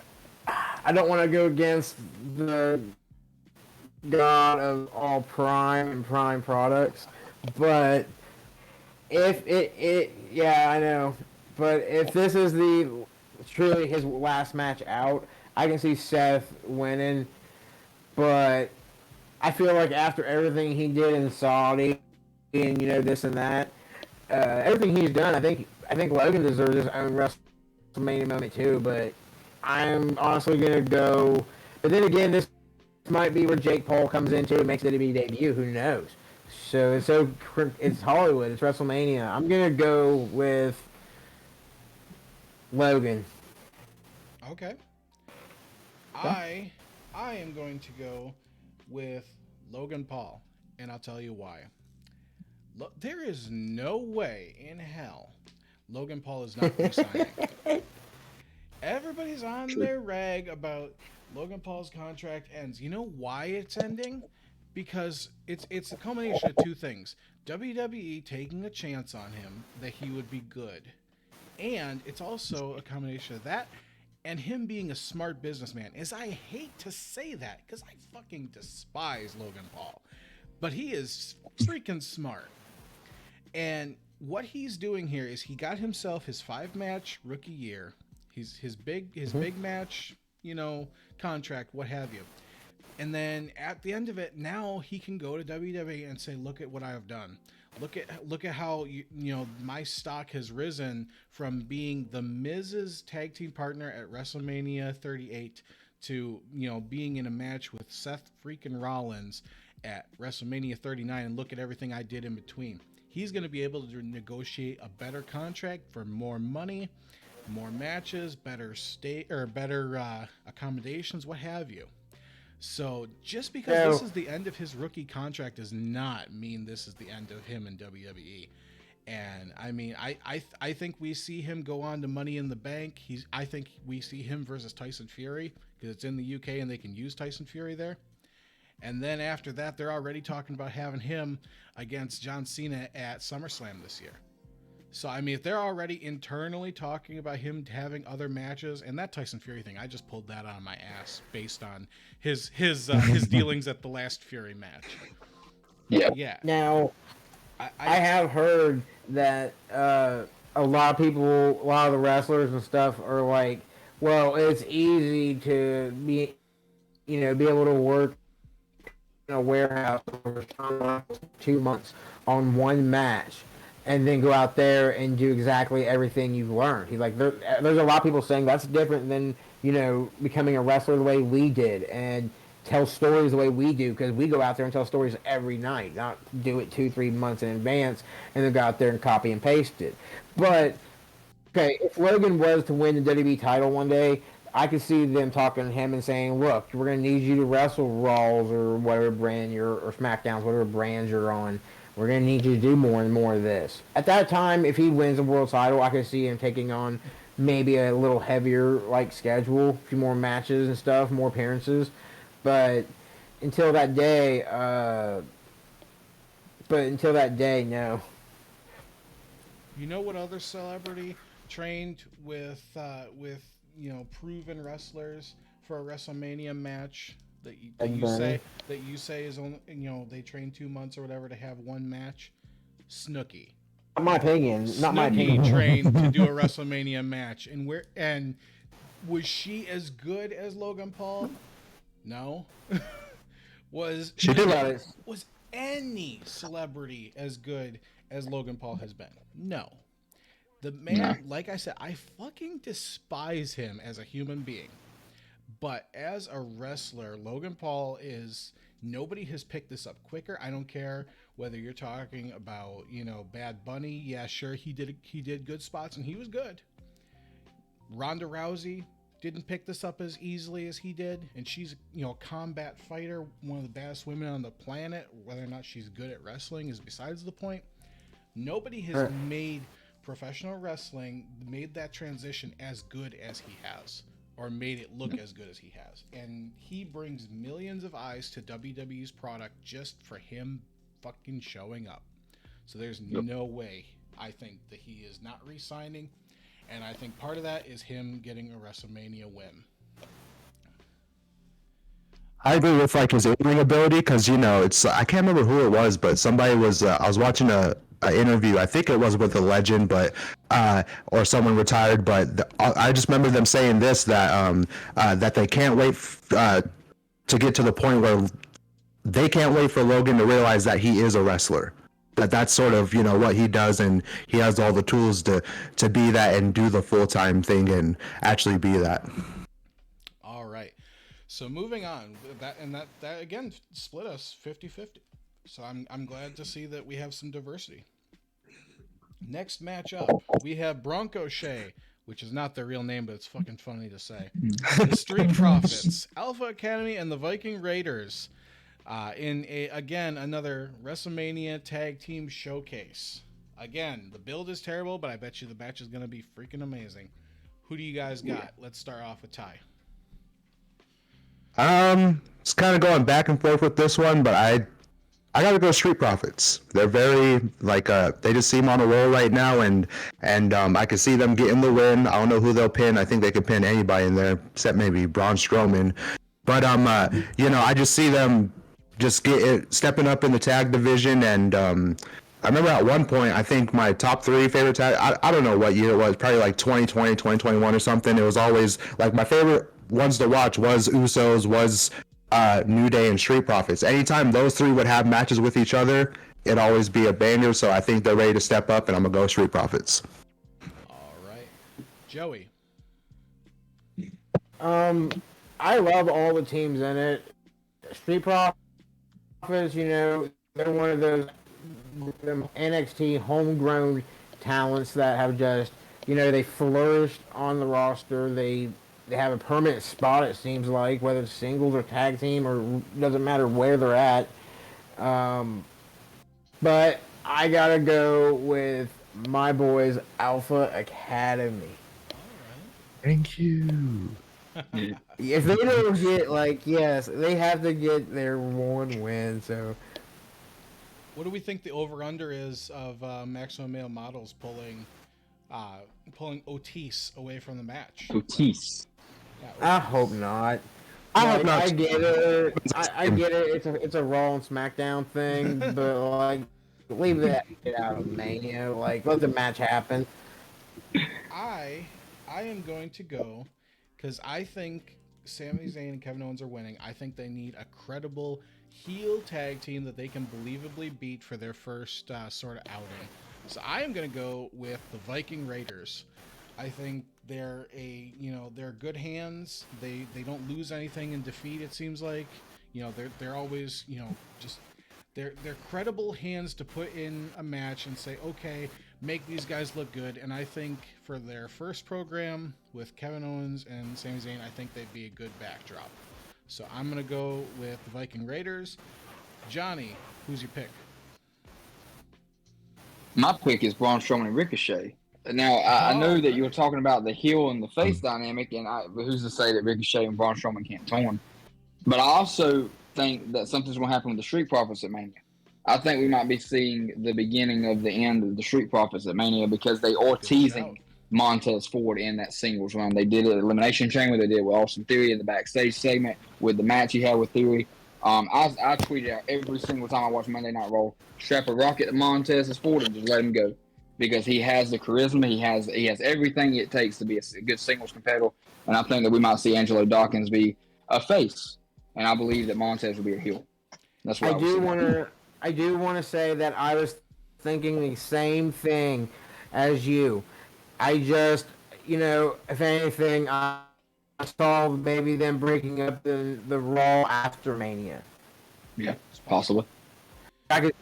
I don't want to go against the god of all prime and prime products, but if yeah, I know, but if this is truly his last match out, I can see Seth winning, but I feel like after everything he did in Saudi and this and that, everything he's done, I think Logan deserves his own WrestleMania moment too, but I'm honestly gonna go. But then again, this might be where Jake Paul comes into and makes it a debut. Who knows? So it's Hollywood. It's WrestleMania. I'm gonna go with Logan. Okay. I am going to go with Logan Paul, and I'll tell you why. Look, there is no way in hell Logan Paul is not resigning. Everybody's on their rag about Logan Paul's contract ends. You know why it's ending? Because it's a combination of two things. WWE taking a chance on him that he would be good. And it's also a combination of that and him being a smart businessman. As I hate to say that, because I fucking despise Logan Paul. But he is freaking smart. And what he's doing here is he got himself his 5-match rookie year. His big match, contract, what have you. And then at the end of it, now he can go to WWE and say, "Look at what I have done. Look at how my stock has risen from being the Miz's tag team partner at WrestleMania 38 to being in a match with Seth freaking Rollins at WrestleMania 39, and look at everything I did in between." He's going to be able to negotiate a better contract for more money, more matches, better accommodations, what have you. So just because this is the end of his rookie contract does not mean this is the end of him in WWE. And I mean, I think we see him go on to Money in the Bank. I think we see him versus Tyson Fury because it's in the UK and they can use Tyson Fury there. And then after that, they're already talking about having him against John Cena at SummerSlam this year. So, I mean, if they're already internally talking about him having other matches, and that Tyson Fury thing, I just pulled that out of my ass based on his dealings at the last Fury match. Yeah. Now, I have heard that a lot of the wrestlers and stuff are like, well, it's easy to be able to work in a warehouse for 2 months on one match and then go out there and do exactly everything you've learned. He's like, there's a lot of people saying that's different than, becoming a wrestler the way we did and tell stories the way we do, because we go out there and tell stories every night, not do it 2-3 months in advance and then go out there and copy and paste it. But, okay, if Logan was to win the WWE title one day, I could see them talking to him and saying, look, we're going to need you to wrestle Raws or whatever brand or SmackDowns, whatever brands you're on. We're going to need you to do more and more of this. At that time, if he wins the world title, I could see him taking on maybe a little heavier schedule, a few more matches and stuff, more appearances. But until that day, no. You know what other celebrity trained with proven wrestlers for a WrestleMania match that you say is only they train 2 months or whatever to have one match? Snooki. Not my opinion. Not my opinion. Snooki trained to do a WrestleMania match, and Was she as good as Logan Paul? No. Was She did that. Was any celebrity as good as Logan Paul has been? No. The man, like I said, I fucking despise him as a human being. But as a wrestler, Logan Paul is... Nobody has picked this up quicker. I don't care whether you're talking about, Bad Bunny. Yeah, sure, he did good spots, and he was good. Ronda Rousey didn't pick this up as easily as he did, and she's, a combat fighter, one of the best women on the planet. Whether or not she's good at wrestling is besides the point. Nobody has made professional wrestling, made that transition as good as he has, or made it look as good as he has. And he brings millions of eyes to WWE's product just for him fucking showing up. So there's no way I think that he is not re-signing. And I think part of that is him getting a WrestleMania win. I agree with his in-ring ability because it's I can't remember who it was, but somebody was I was watching a interview. I think it was with a legend, but or someone retired. But I just remember them saying this that they can't wait to get to the point where they can't wait for Logan to realize that he is a wrestler. That's sort of what he does, and he has all the tools to be that and do the full-time thing and actually be that. All right, so moving on, that again split us 50-50. So I'm glad to see that we have some diversity. Next matchup, we have Bronco Shea, which is not their real name, but it's fucking funny to say. The Street Profits, Alpha Academy, and the Viking Raiders. In another WrestleMania Tag Team Showcase. Again, the build is terrible, but I bet you the match is going to be freaking amazing. Who do you guys got? Let's start off with Ty. It's kind of going back and forth with this one, but I gotta go Street Profits. They're very they just seem on a roll right now, and I can see them getting the win. I don't know who they'll pin. I think they could pin anybody in there except maybe Braun Strowman. But I just see them just stepping up in the tag division, and I remember at one point, I think my top 3 favorite tag, I don't know what year it was, probably 2020, 2021 or something. It was always my favorite ones to watch was Usos, was New Day, and Street Profits. Anytime those 3 would have matches with each other, it'd always be a banger. So I think they're ready to step up, and I'm gonna go Street Profits. All right, Joey. I love all the teams in it. Street Profits, they're one of those NXT homegrown talents that have just, they flourished on the roster. They have a permanent spot, it seems like, whether it's singles or tag team, or doesn't matter where they're at. But I gotta go with my boys, Alpha Academy. Thank you. If they don't get, yes, they have to get their one win, so... What do we think the over-under is of Maximum Male Models pulling Otis away from the match? Otis. I hope not. I get it. I get it. It's a Raw and SmackDown thing, but leave that shit out of Mania. Let the match happen. I am going to go because I think Sami Zayn and Kevin Owens are winning. I think they need a credible heel tag team that they can believably beat for their first sort of outing. So I am going to go with the Viking Raiders. I think they're they're good hands. They don't lose anything in defeat. It seems like they're always just they're credible hands to put in a match and say, okay, make these guys look good. And I think for their first program with Kevin Owens and Sami Zayn, I think they'd be a good backdrop. So I'm gonna go with the Viking Raiders. Johnny, who's your pick? My pick is Braun Strowman and Ricochet. Now, I know that you were talking about the heel and the face dynamic, and who's to say that Ricochet and Braun Strowman can't torn? But I also think that something's going to happen with the Street Profits at Mania. I think we might be seeing the beginning of the end of the Street Profits at Mania because they are teasing Montez Ford in that singles run. They did it at Elimination Chamber. They did it with Austin Theory in the backstage segment with the match he had with Theory. I tweeted out every single time I watch Monday Night Raw, strap a rocket to Montez Ford and just let him go. because he has the charisma. He has everything it takes to be a good singles competitor. And I think that we might see Angelo Dawkins be a face, and I believe that Montez will be a heel. That's what I do want to say that I was thinking the same thing as you. I just, if anything, I saw maybe them breaking up the Raw after Mania. Yeah, possibly. I could,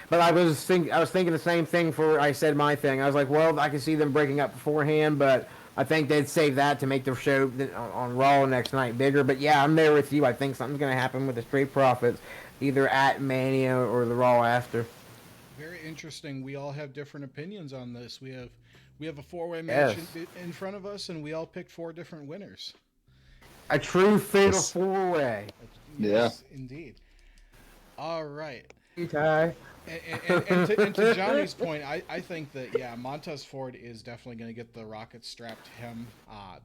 but I was thinking the same thing for I said my thing. I was like, well, I could see them breaking up beforehand, but I think they'd save that to make the show on Raw next night bigger. But yeah, I'm there with you. I think something's going to happen with the Street Profits, either at Mania or the Raw after. Very interesting. We all have different opinions on this. We have a 4-way match in front of us, and we all picked 4 different winners. A true fatal 4-way. Yes, indeed. All right. Ty. And to Johnny's point, I think that, Montez Ford is definitely going to get the rocket strapped to him.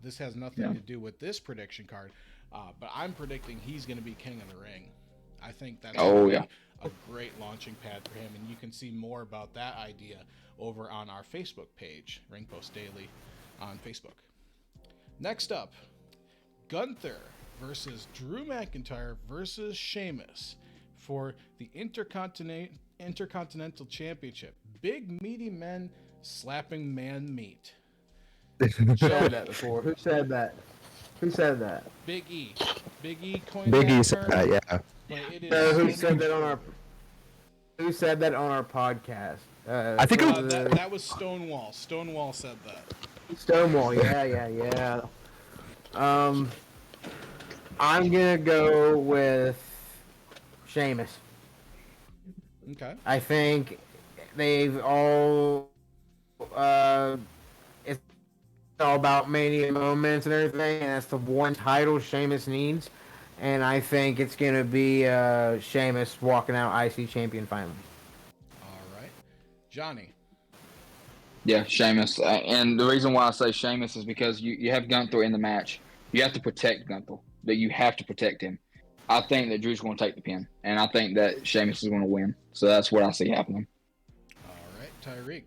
This has nothing to do with this prediction card, but I'm predicting he's going to be King of the Ring. I think that's a great launching pad for him, and you can see more about that idea over on our Facebook page, RingPost Daily on Facebook. Next up, Gunther versus Drew McIntyre versus Sheamus for the Intercontinental Championship. Big meaty men slapping man meat. Said that before. Who said that? Big E. Big E coined Big that E said term, that, yeah. but it is Who said that on our podcast? I think that was Stonewall. Stonewall said that. Stonewall, yeah. I'm gonna go with Sheamus. Okay. I think they've all it's all about Mania moments and everything, and that's the one title Sheamus needs. And I think it's gonna be Sheamus walking out IC champion finally. All right, Johnny. Yeah, Sheamus. And the reason why I say Sheamus is because you have Gunther in the match. You have to protect Gunther. That you have to protect him. I think that Drew's going to take the pin, and I think that Sheamus is going to win. So that's what I see happening. All right, Tyreek.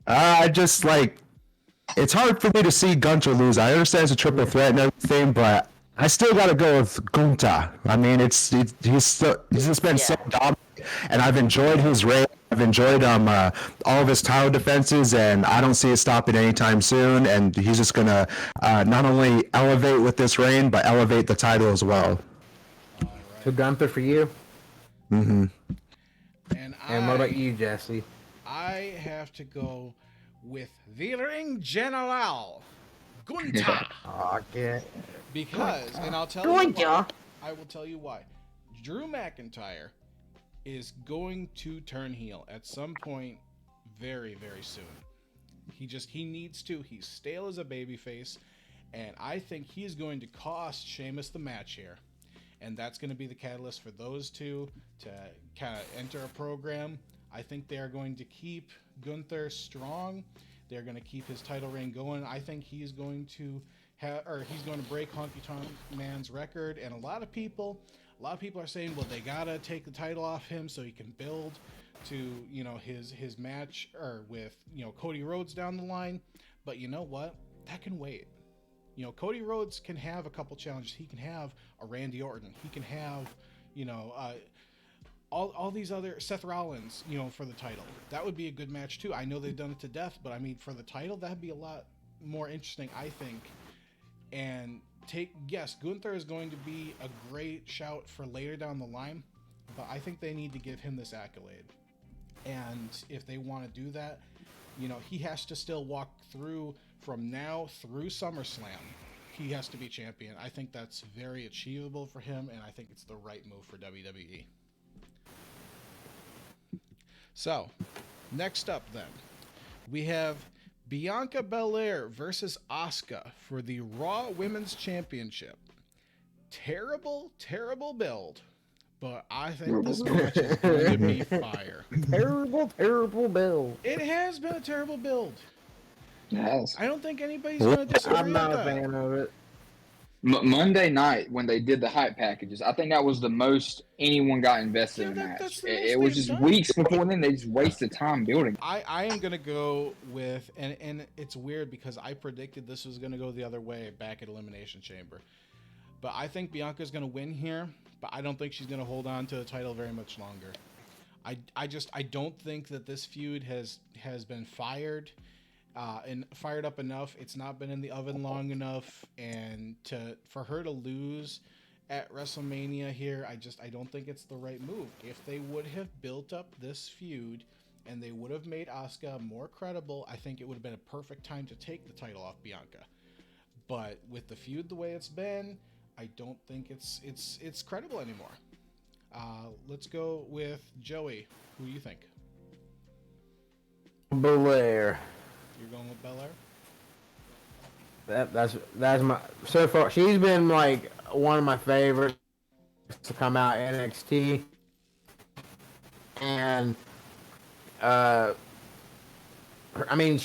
I just it's hard for me to see Gunther lose. I understand it's a triple threat and everything, but I still got to go with Gunther. I mean, he's just been so dominant, and I've enjoyed his reign. I've enjoyed all of his title defenses, and I don't see it stopping anytime soon. And he's just gonna not only elevate with this reign, but elevate the title as well. All right. So Gunther for you. Mm-hmm. And what about you, Jesse? I have to go with the Ring General, Gunther. Okay. Because, and I'll tell you why. I will tell you why. Drew McIntyre is going to turn heel at some point very, very soon. He needs to. He's stale as a babyface, and I think he's going to cost Sheamus the match here. And that's going to be the catalyst for those two to kind of enter a program. I think they are going to keep Gunther strong. They're going to keep his title reign going. I think he's going to he's going to break Honky Tonk Man's record. And a lot of people are saying, well, they gotta take the title off him so he can build to his match with Cody Rhodes down the line. But you know what? That can wait. Cody Rhodes can have a couple challenges. He can have a Randy Orton. He can have all these other Seth Rollins, for the title. That would be a good match too. I know they've done it to death, but I mean for the title, that'd be a lot more interesting, I think. And Gunther is going to be a great shout for later down the line, but I think they need to give him this accolade. And if they want to do that, he has to still walk through from now through SummerSlam. He has to be champion. I think that's very achievable for him, and I think it's the right move for WWE. So, next up then, we have Bianca Belair versus Asuka for the Raw Women's Championship. Terrible build, but I think this match is going to be fire. Terrible build. It has been a terrible build. Yes. I don't think anybody's going to disagree with that. I'm not a fan of it. Monday night when they did the hype packages, I think that was the most anyone got invested Yeah, in the that's match. the It most was they've just done. weeks before then. They just wasted time building. I am gonna go with, and it's weird because I predicted this was gonna go the other way back at Elimination Chamber, but I think Bianca's gonna win here, but I don't think she's gonna hold on to the title very much longer. I don't think that this feud has been fired and fired up enough. It's not been in the oven long enough, and for her to lose at WrestleMania here, I don't think it's the right move. If they would have built up this feud and they would have made Asuka more credible, I think it would have been a perfect time to take the title off Bianca. But with the feud the way it's been, I don't think it's credible anymore. Let's go with Joey. Who do you think? Belair. You're going with Belair? That's my so far. She's been like one of my favorites to come out NXT, and I mean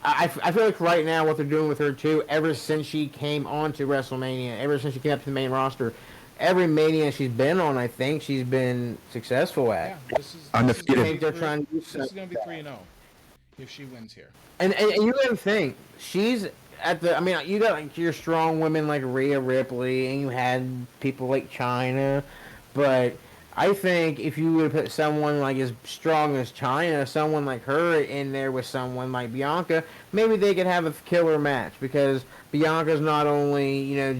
I feel like right now what they're doing with her too. Ever since she came onto WrestleMania, ever since she came up to the main roster, every Mania she's been on, I think she's been successful at. Yeah, this is Undefeated. I think they're trying to do This is going to be 3-0 if she wins here. And you gotta think she's at the. I mean, you got like your strong women like Rhea Ripley, and you had people like China, but I think if you would put someone like as strong as China, someone like her in there with someone like Bianca, maybe they could have a killer match because Bianca's not only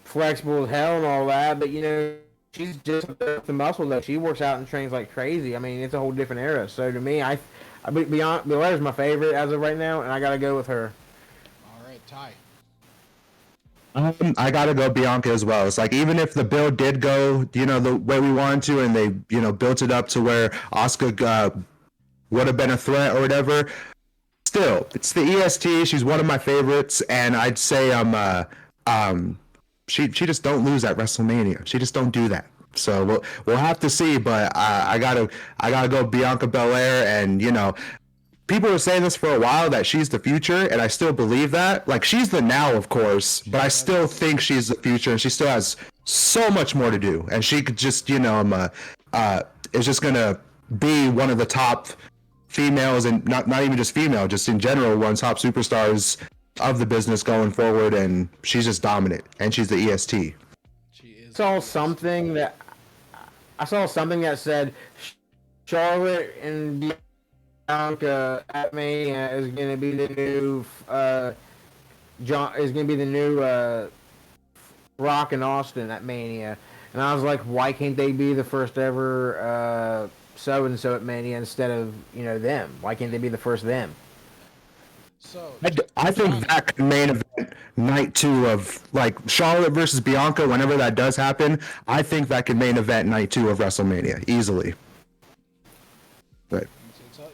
flexible as hell and all that, but she's just the muscle though. She works out and trains like crazy. I mean, it's a whole different era. So to me, Belair's my favorite as of right now, and I gotta go with her. All right, Ty. I gotta go Bianca as well. It's like even if the build did go, the way we wanted to, and they, built it up to where Asuka would have been a threat or whatever. Still, it's the EST. She's one of my favorites, and I'd say she just don't lose at WrestleMania. She just don't do that. So we'll have to see. But I gotta go Bianca Belair, and people were saying this for a while that she's the future, and I still believe that. Like she's the now, of course, but I still think she's the future, and she still has so much more to do, and she could just is just gonna be one of the top females, and not even just female, just in general, one of the top superstars of the business going forward, and she's just dominant, and she's the EST. She is. I saw something that said Charlotte and Bianca at Mania is going to be the new Rock and Austin at Mania, and I was like, why can't they be the first ever so and so at Mania instead of them? Why can't they be the first them? So I think that could main event night 2 of like Charlotte versus Bianca. Whenever that does happen, I think that could main event night 2 of WrestleMania easily. But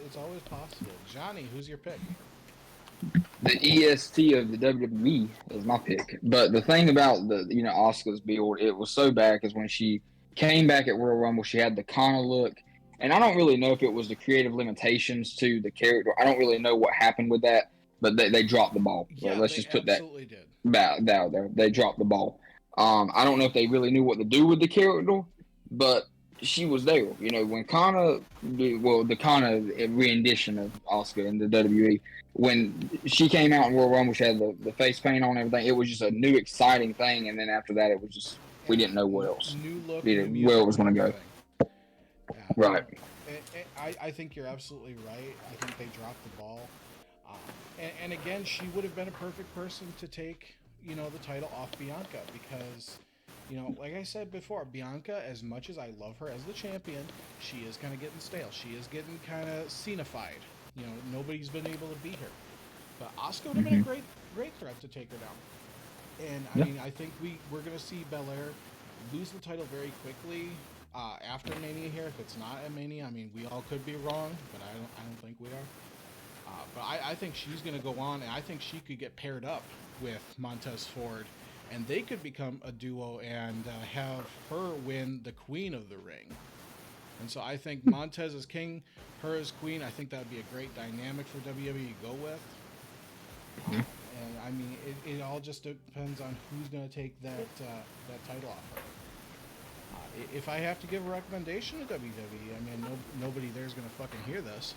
it's always possible. Johnny, who's your pick? The EST of the WWE is my pick. But the thing about the Asuka's build, it was so bad because when she came back at Royal Rumble, she had the Kana look. And I don't really know if it was the creative limitations to the character. I don't really know what happened with that, but they dropped the ball. So Yeah, let's they just put that did. out there. They dropped the ball. I don't know if they really knew what to do with the character, but she was there. When Kana, the Kana rendition of Asuka in the WWE, when she came out in Royal Rumble, she had the face paint on and everything. It was just a new, exciting thing. And then after that, it was just, we didn't know what else. New look, where new it was going to go. thing. Yeah. Right. I think you're absolutely right. I think they dropped the ball. And again, she would have been a perfect person to take, the title off Bianca because, like I said before, Bianca, as much as I love her as the champion, she is kind of getting stale. She is getting kind of Cena-fied. Nobody's been able to beat her. But Asuka would have been a great threat to take her down. And I mean, I think we're going to see Belair lose the title very quickly. After Mania here, if it's not at Mania, I mean, we all could be wrong, but I don't think we are. But I think she's going to go on, and I think she could get paired up with Montez Ford, and they could become a duo and have her win the Queen of the Ring. And so I think Montez as king, her as queen. I think that would be a great dynamic for WWE to go with. And I mean, it all just depends on who's going to take that title offer. If I have to give a recommendation to WWE, I mean, nobody there's going to fucking hear this.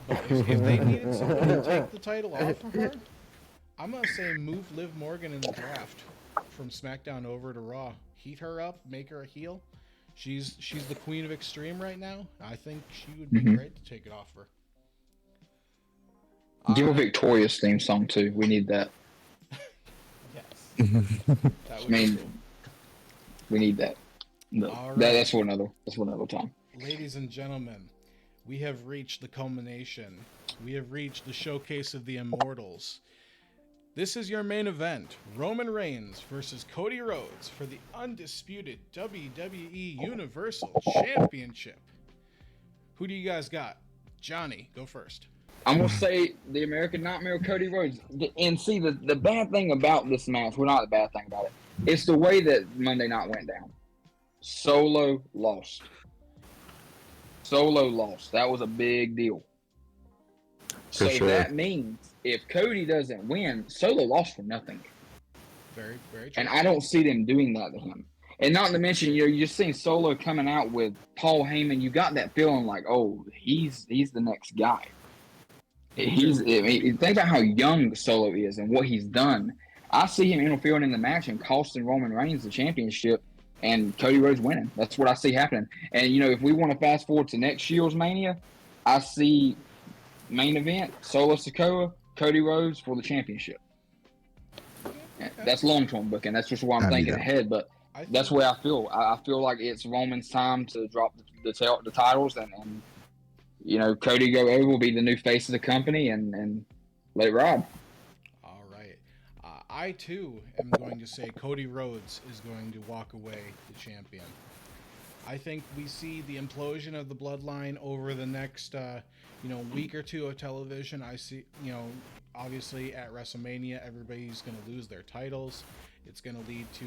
But if they needed somebody to take the title off of her, I'm going to say move Liv Morgan in the draft from SmackDown over to Raw. Heat her up, make her a heel. She's the queen of Extreme right now. I think she would be great to take it off her. Give a Victorious theme song too. We need that. Yes. That would be cool. We need that. No, right. that's for another time. Ladies and gentlemen, we have reached the culmination. We have reached the showcase of the Immortals. This is your main event, Roman Reigns versus Cody Rhodes for the undisputed WWE Universal Championship. Who do you guys got? Johnny, go first. I'm going to say the American Nightmare, Cody Rhodes. And see, the bad thing about this match, well, not the bad thing about it, it's the way that Monday night went down. Solo lost. That was a big deal. So that means if Cody doesn't win, Solo lost for nothing. Very, very true. And I don't see them doing that to him. And not to mention, you're just seeing Solo coming out with Paul Heyman. You got that feeling like, oh, he's the next guy. Think about how young Solo is and what he's done. I see him interfering in the match and costing Roman Reigns the championship and Cody Rhodes winning. That's what I see happening. And, if we want to fast forward to next Shields Mania, I see main event, Solo Sikoa, Cody Rhodes for the championship. That's long-term booking. That's just what I'm thinking ahead, but that's the way I feel. I feel like it's Roman's time to drop the titles and Cody go over, will be the new face of the company and let it ride. All right. I, too, am going to say Cody Rhodes is going to walk away the champion. I think we see the implosion of the bloodline over the next, week or two of television. I see, obviously at WrestleMania, everybody's going to lose their titles. It's going to lead to,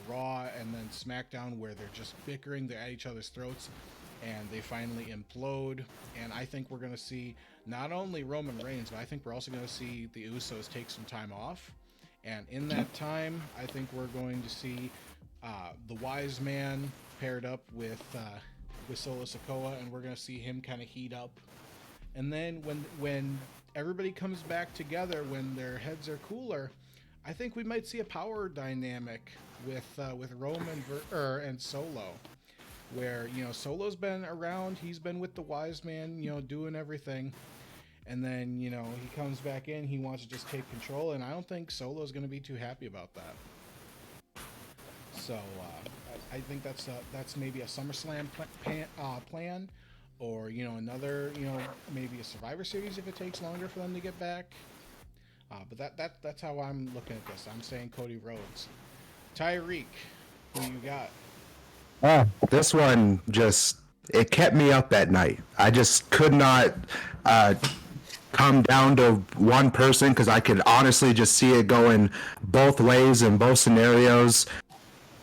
Raw and then SmackDown where they're just bickering. They're at each other's throats and they finally implode. And I think we're going to see not only Roman Reigns, but I think we're also going to see the Usos take some time off. And in that time, I think we're going to see the Wise Man paired up with Solo Sikoa, and we're going to see him kind of heat up. And then when everybody comes back together, when their heads are cooler, I think we might see a power dynamic with Roman and Solo, where Solo's been around, he's been with the Wise Man, doing everything. And then, he comes back in, he wants to just take control, and I don't think Solo's going to be too happy about that. So, I think that's maybe a SummerSlam plan, or, another, maybe a Survivor Series if it takes longer for them to get back. But that's how I'm looking at this. I'm saying Cody Rhodes. Tyreek, who you got? This one it kept me up at night. I just could not come down to one person because I could honestly just see it going both ways in both scenarios.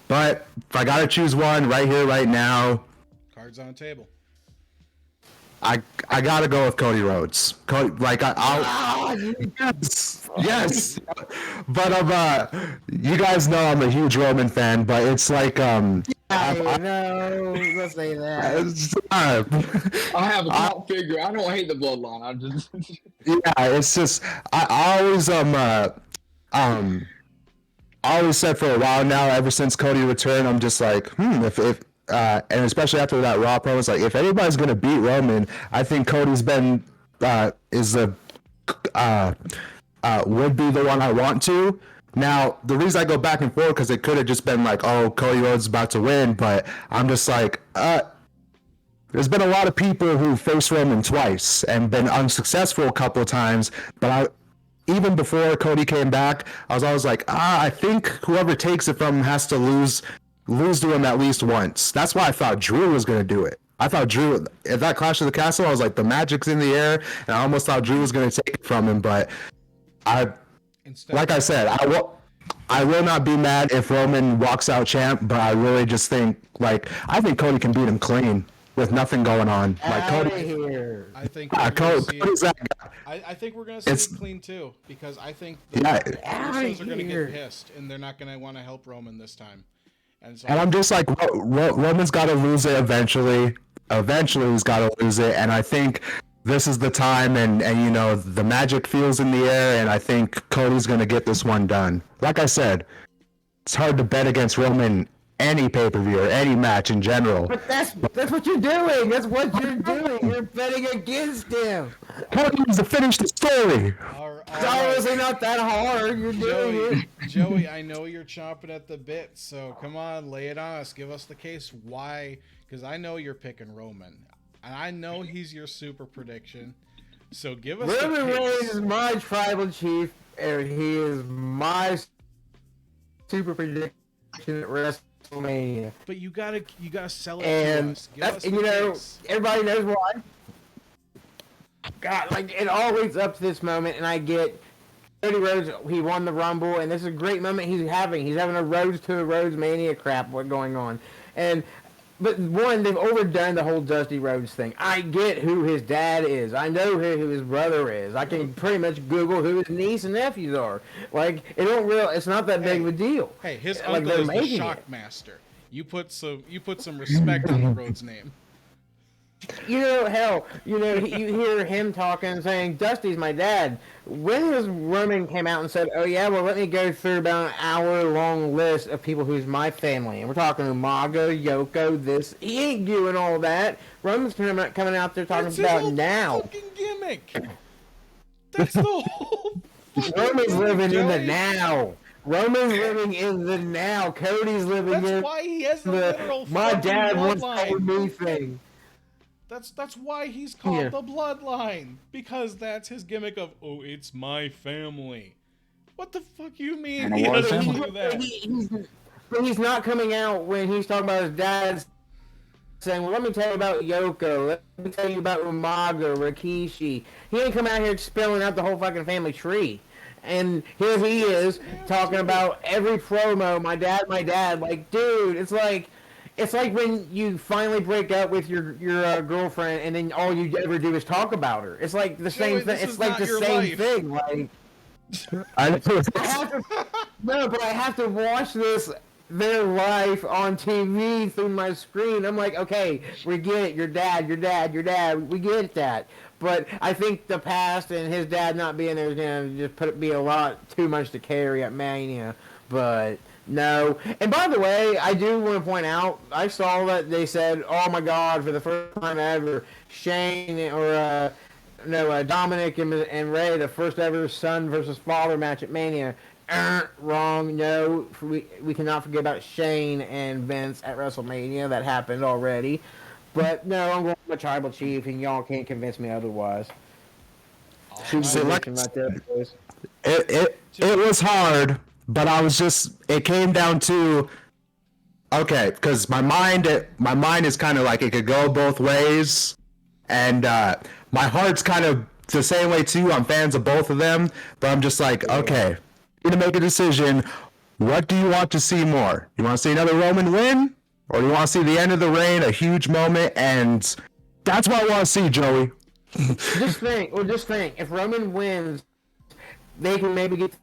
But if I got to choose one right here, right now, cards on the table. I got to go with Cody Rhodes. Yes. But you guys know I'm a huge Roman fan, but it's like no, let's say that. I have a top figure. I don't hate the bloodline. I just it's just I always said for a while now, ever since Cody returned, I'm just like, if and especially after that Raw promo, it's like if anybody's gonna beat Roman, I think Cody's been would be the one I want to. Now, the reason I go back and forth because it could have just been like, oh, Cody Rhodes is about to win, but I'm just like, there's been a lot of people who faced Roman twice and been unsuccessful a couple of times, but even before Cody came back, I was always like, I think whoever takes it from him has to lose to him at least once. That's why I thought Drew was going to do it. I thought Drew, at that Clash of the Castle, I was like, the magic's in the air, and I almost thought Drew was going to take it from him, but like I said, I will not be mad if Roman walks out champ, but I really just think, I think Cody can beat him clean. with nothing going on. Like Out of Cody, here. I think we're gonna Cody, see Cody's that guy. I think we're going to see It's- it clean too, because I think the Yeah, Usos are going to here. get pissed, and they're not going to want to help Roman this time. And so and I'm just like, Roman's got to lose it eventually. Eventually, he's got to lose it, and I think this is the time, and you know, the magic feels in the air, and I think Cody's going to get this one done. Like I said, it's hard to bet against Roman any pay-per-view or any match in general. But that's what you're doing. That's what you're doing. You're betting against him. Cody needs to finish the story. It's obviously not that hard. You're doing it. Joey, I know you're chomping at the bit, so come on, lay it on us. Give us the case why, because I know you're picking Roman, and I know he's your super prediction. So give us Roman the Reigns case. is my tribal chief, and he is my super prediction at WrestleMania. But you gotta sell it to And us. Give us that's, the you know, case. everybody knows why. God, like, it all leads up to this moment, and I get Cody Rhodes, he won the Rumble, and this is a great moment he's having. He's having a Rhodes to a Rhodes Mania crap what's going on. But one, they've overdone the whole Dusty Rhodes thing. I get who his dad is. I know who his brother is. I can pretty much Google who his niece and nephews are. Like, it's not that big of a deal. Hey, his Like, uncle they're is the making Shockmaster. You put some respect on the Rhodes name. You know, hell, you hear him talking, saying, Dusty's my dad. When his Roman came out and said, oh yeah, well, let me go through about an hour-long list of people who's my family. And we're talking Umaga, Yoko, this. He ain't doing all that. Roman's coming out there talking That's about his whole now. fucking gimmick. That's the whole. Roman's living in the Joey. now. Roman's living in the now. Cody's living That's in why he has the literal my fucking dad once bloodline. told me thing. That's why he's called Yeah. the Bloodline, because that's his gimmick of, oh, it's my family. What the fuck you mean? And He it was doesn't him. do that. But he's not coming out when he's talking about his dad saying, well, let me tell you about Yoko. Let me tell you about Umaga, Rikishi. He ain't coming out here spelling out the whole fucking family tree. And here he is talking about every promo, my dad. Like, dude, it's like when you finally break up with your girlfriend, and then all you ever do is talk about her. It's like the same Joey, this thing. is It's like not the your same life. thing. Like, I know. I have to, no, but I have to watch their life on TV through my screen. I'm like, okay, we get it. Your dad. We get that. But I think the past and his dad not being there is going to just be a lot too much to carry at Mania. But no. And by the way, I do want to point out, I saw that they said, oh my God, for the first time ever, Shane or Dominic and Ray, the first ever son versus father match at Mania. Wrong. No, we cannot forget about Shane and Vince at WrestleMania. That happened already. But no, I'm going with my tribal chief, and y'all can't convince me otherwise. So, like, Prediction right there, boys. it was hard, but it came down to, okay, because my mind is kind of like it could go both ways, and my heart's kind of the same way too. I'm fans of both of them, but I'm just like, okay, you need to make a decision. What do you want to see more? You want to see another Roman win, or do you want to see the end of the reign, a huge moment? And that's what I want to see, Joey. Just think. If Roman wins, they can maybe get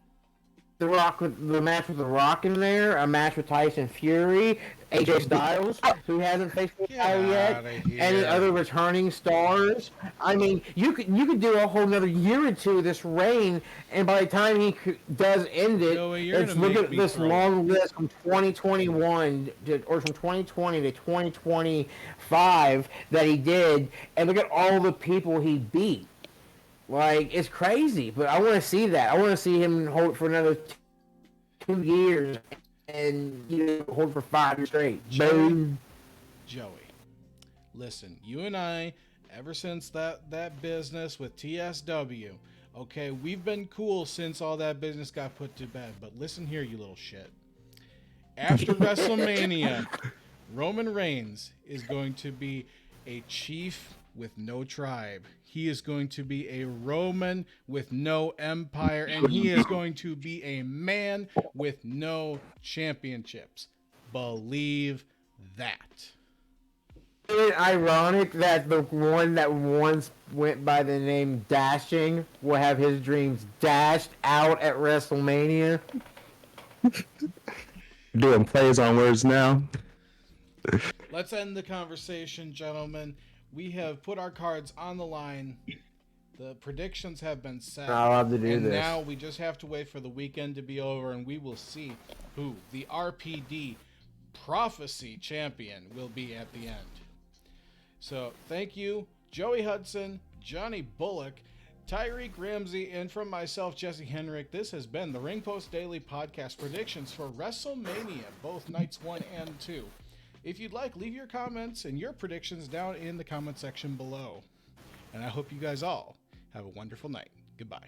the match with The Rock in there, a match with Tyson Fury, AJ Styles, who hasn't faced the title yet, outta here. any other returning stars. I mean, you could do a whole another year or two of this reign, and by the time he does end it, Joey, you're let's gonna look make at me this throw long list from 2021 or from 2020 to 2025 that he did, and look at all the people he beat. Like, it's crazy, but I want to see that. I want to see him hold it for another 2 years and hold it for 5 years straight. Boom. Joey, listen, you and I, ever since that business with TSW, okay, we've been cool since all that business got put to bed. But listen here, you little shit. After WrestleMania, Roman Reigns is going to be a chief with no tribe. He is going to be a Roman with no empire, and he is going to be a man with no championships. Believe that. it ironic that the one that once went by the name Dashing will have his dreams dashed out at WrestleMania? Doing plays on words now. Let's end the conversation, gentlemen. We have put our cards on the line. The predictions have been set. I love to do and this. Now we just have to wait for the weekend to be over, and we will see who the RPD Prophecy Champion will be at the end. So thank you, Joey Hudson, Johnny Bullock, Tyreek Ramsey, and from myself, Jesse Henrik. This has been the Ring Post Daily Podcast predictions for WrestleMania, both nights 1 and 2. If you'd like, leave your comments and your predictions down in the comment section below. And I hope you guys all have a wonderful night. Goodbye.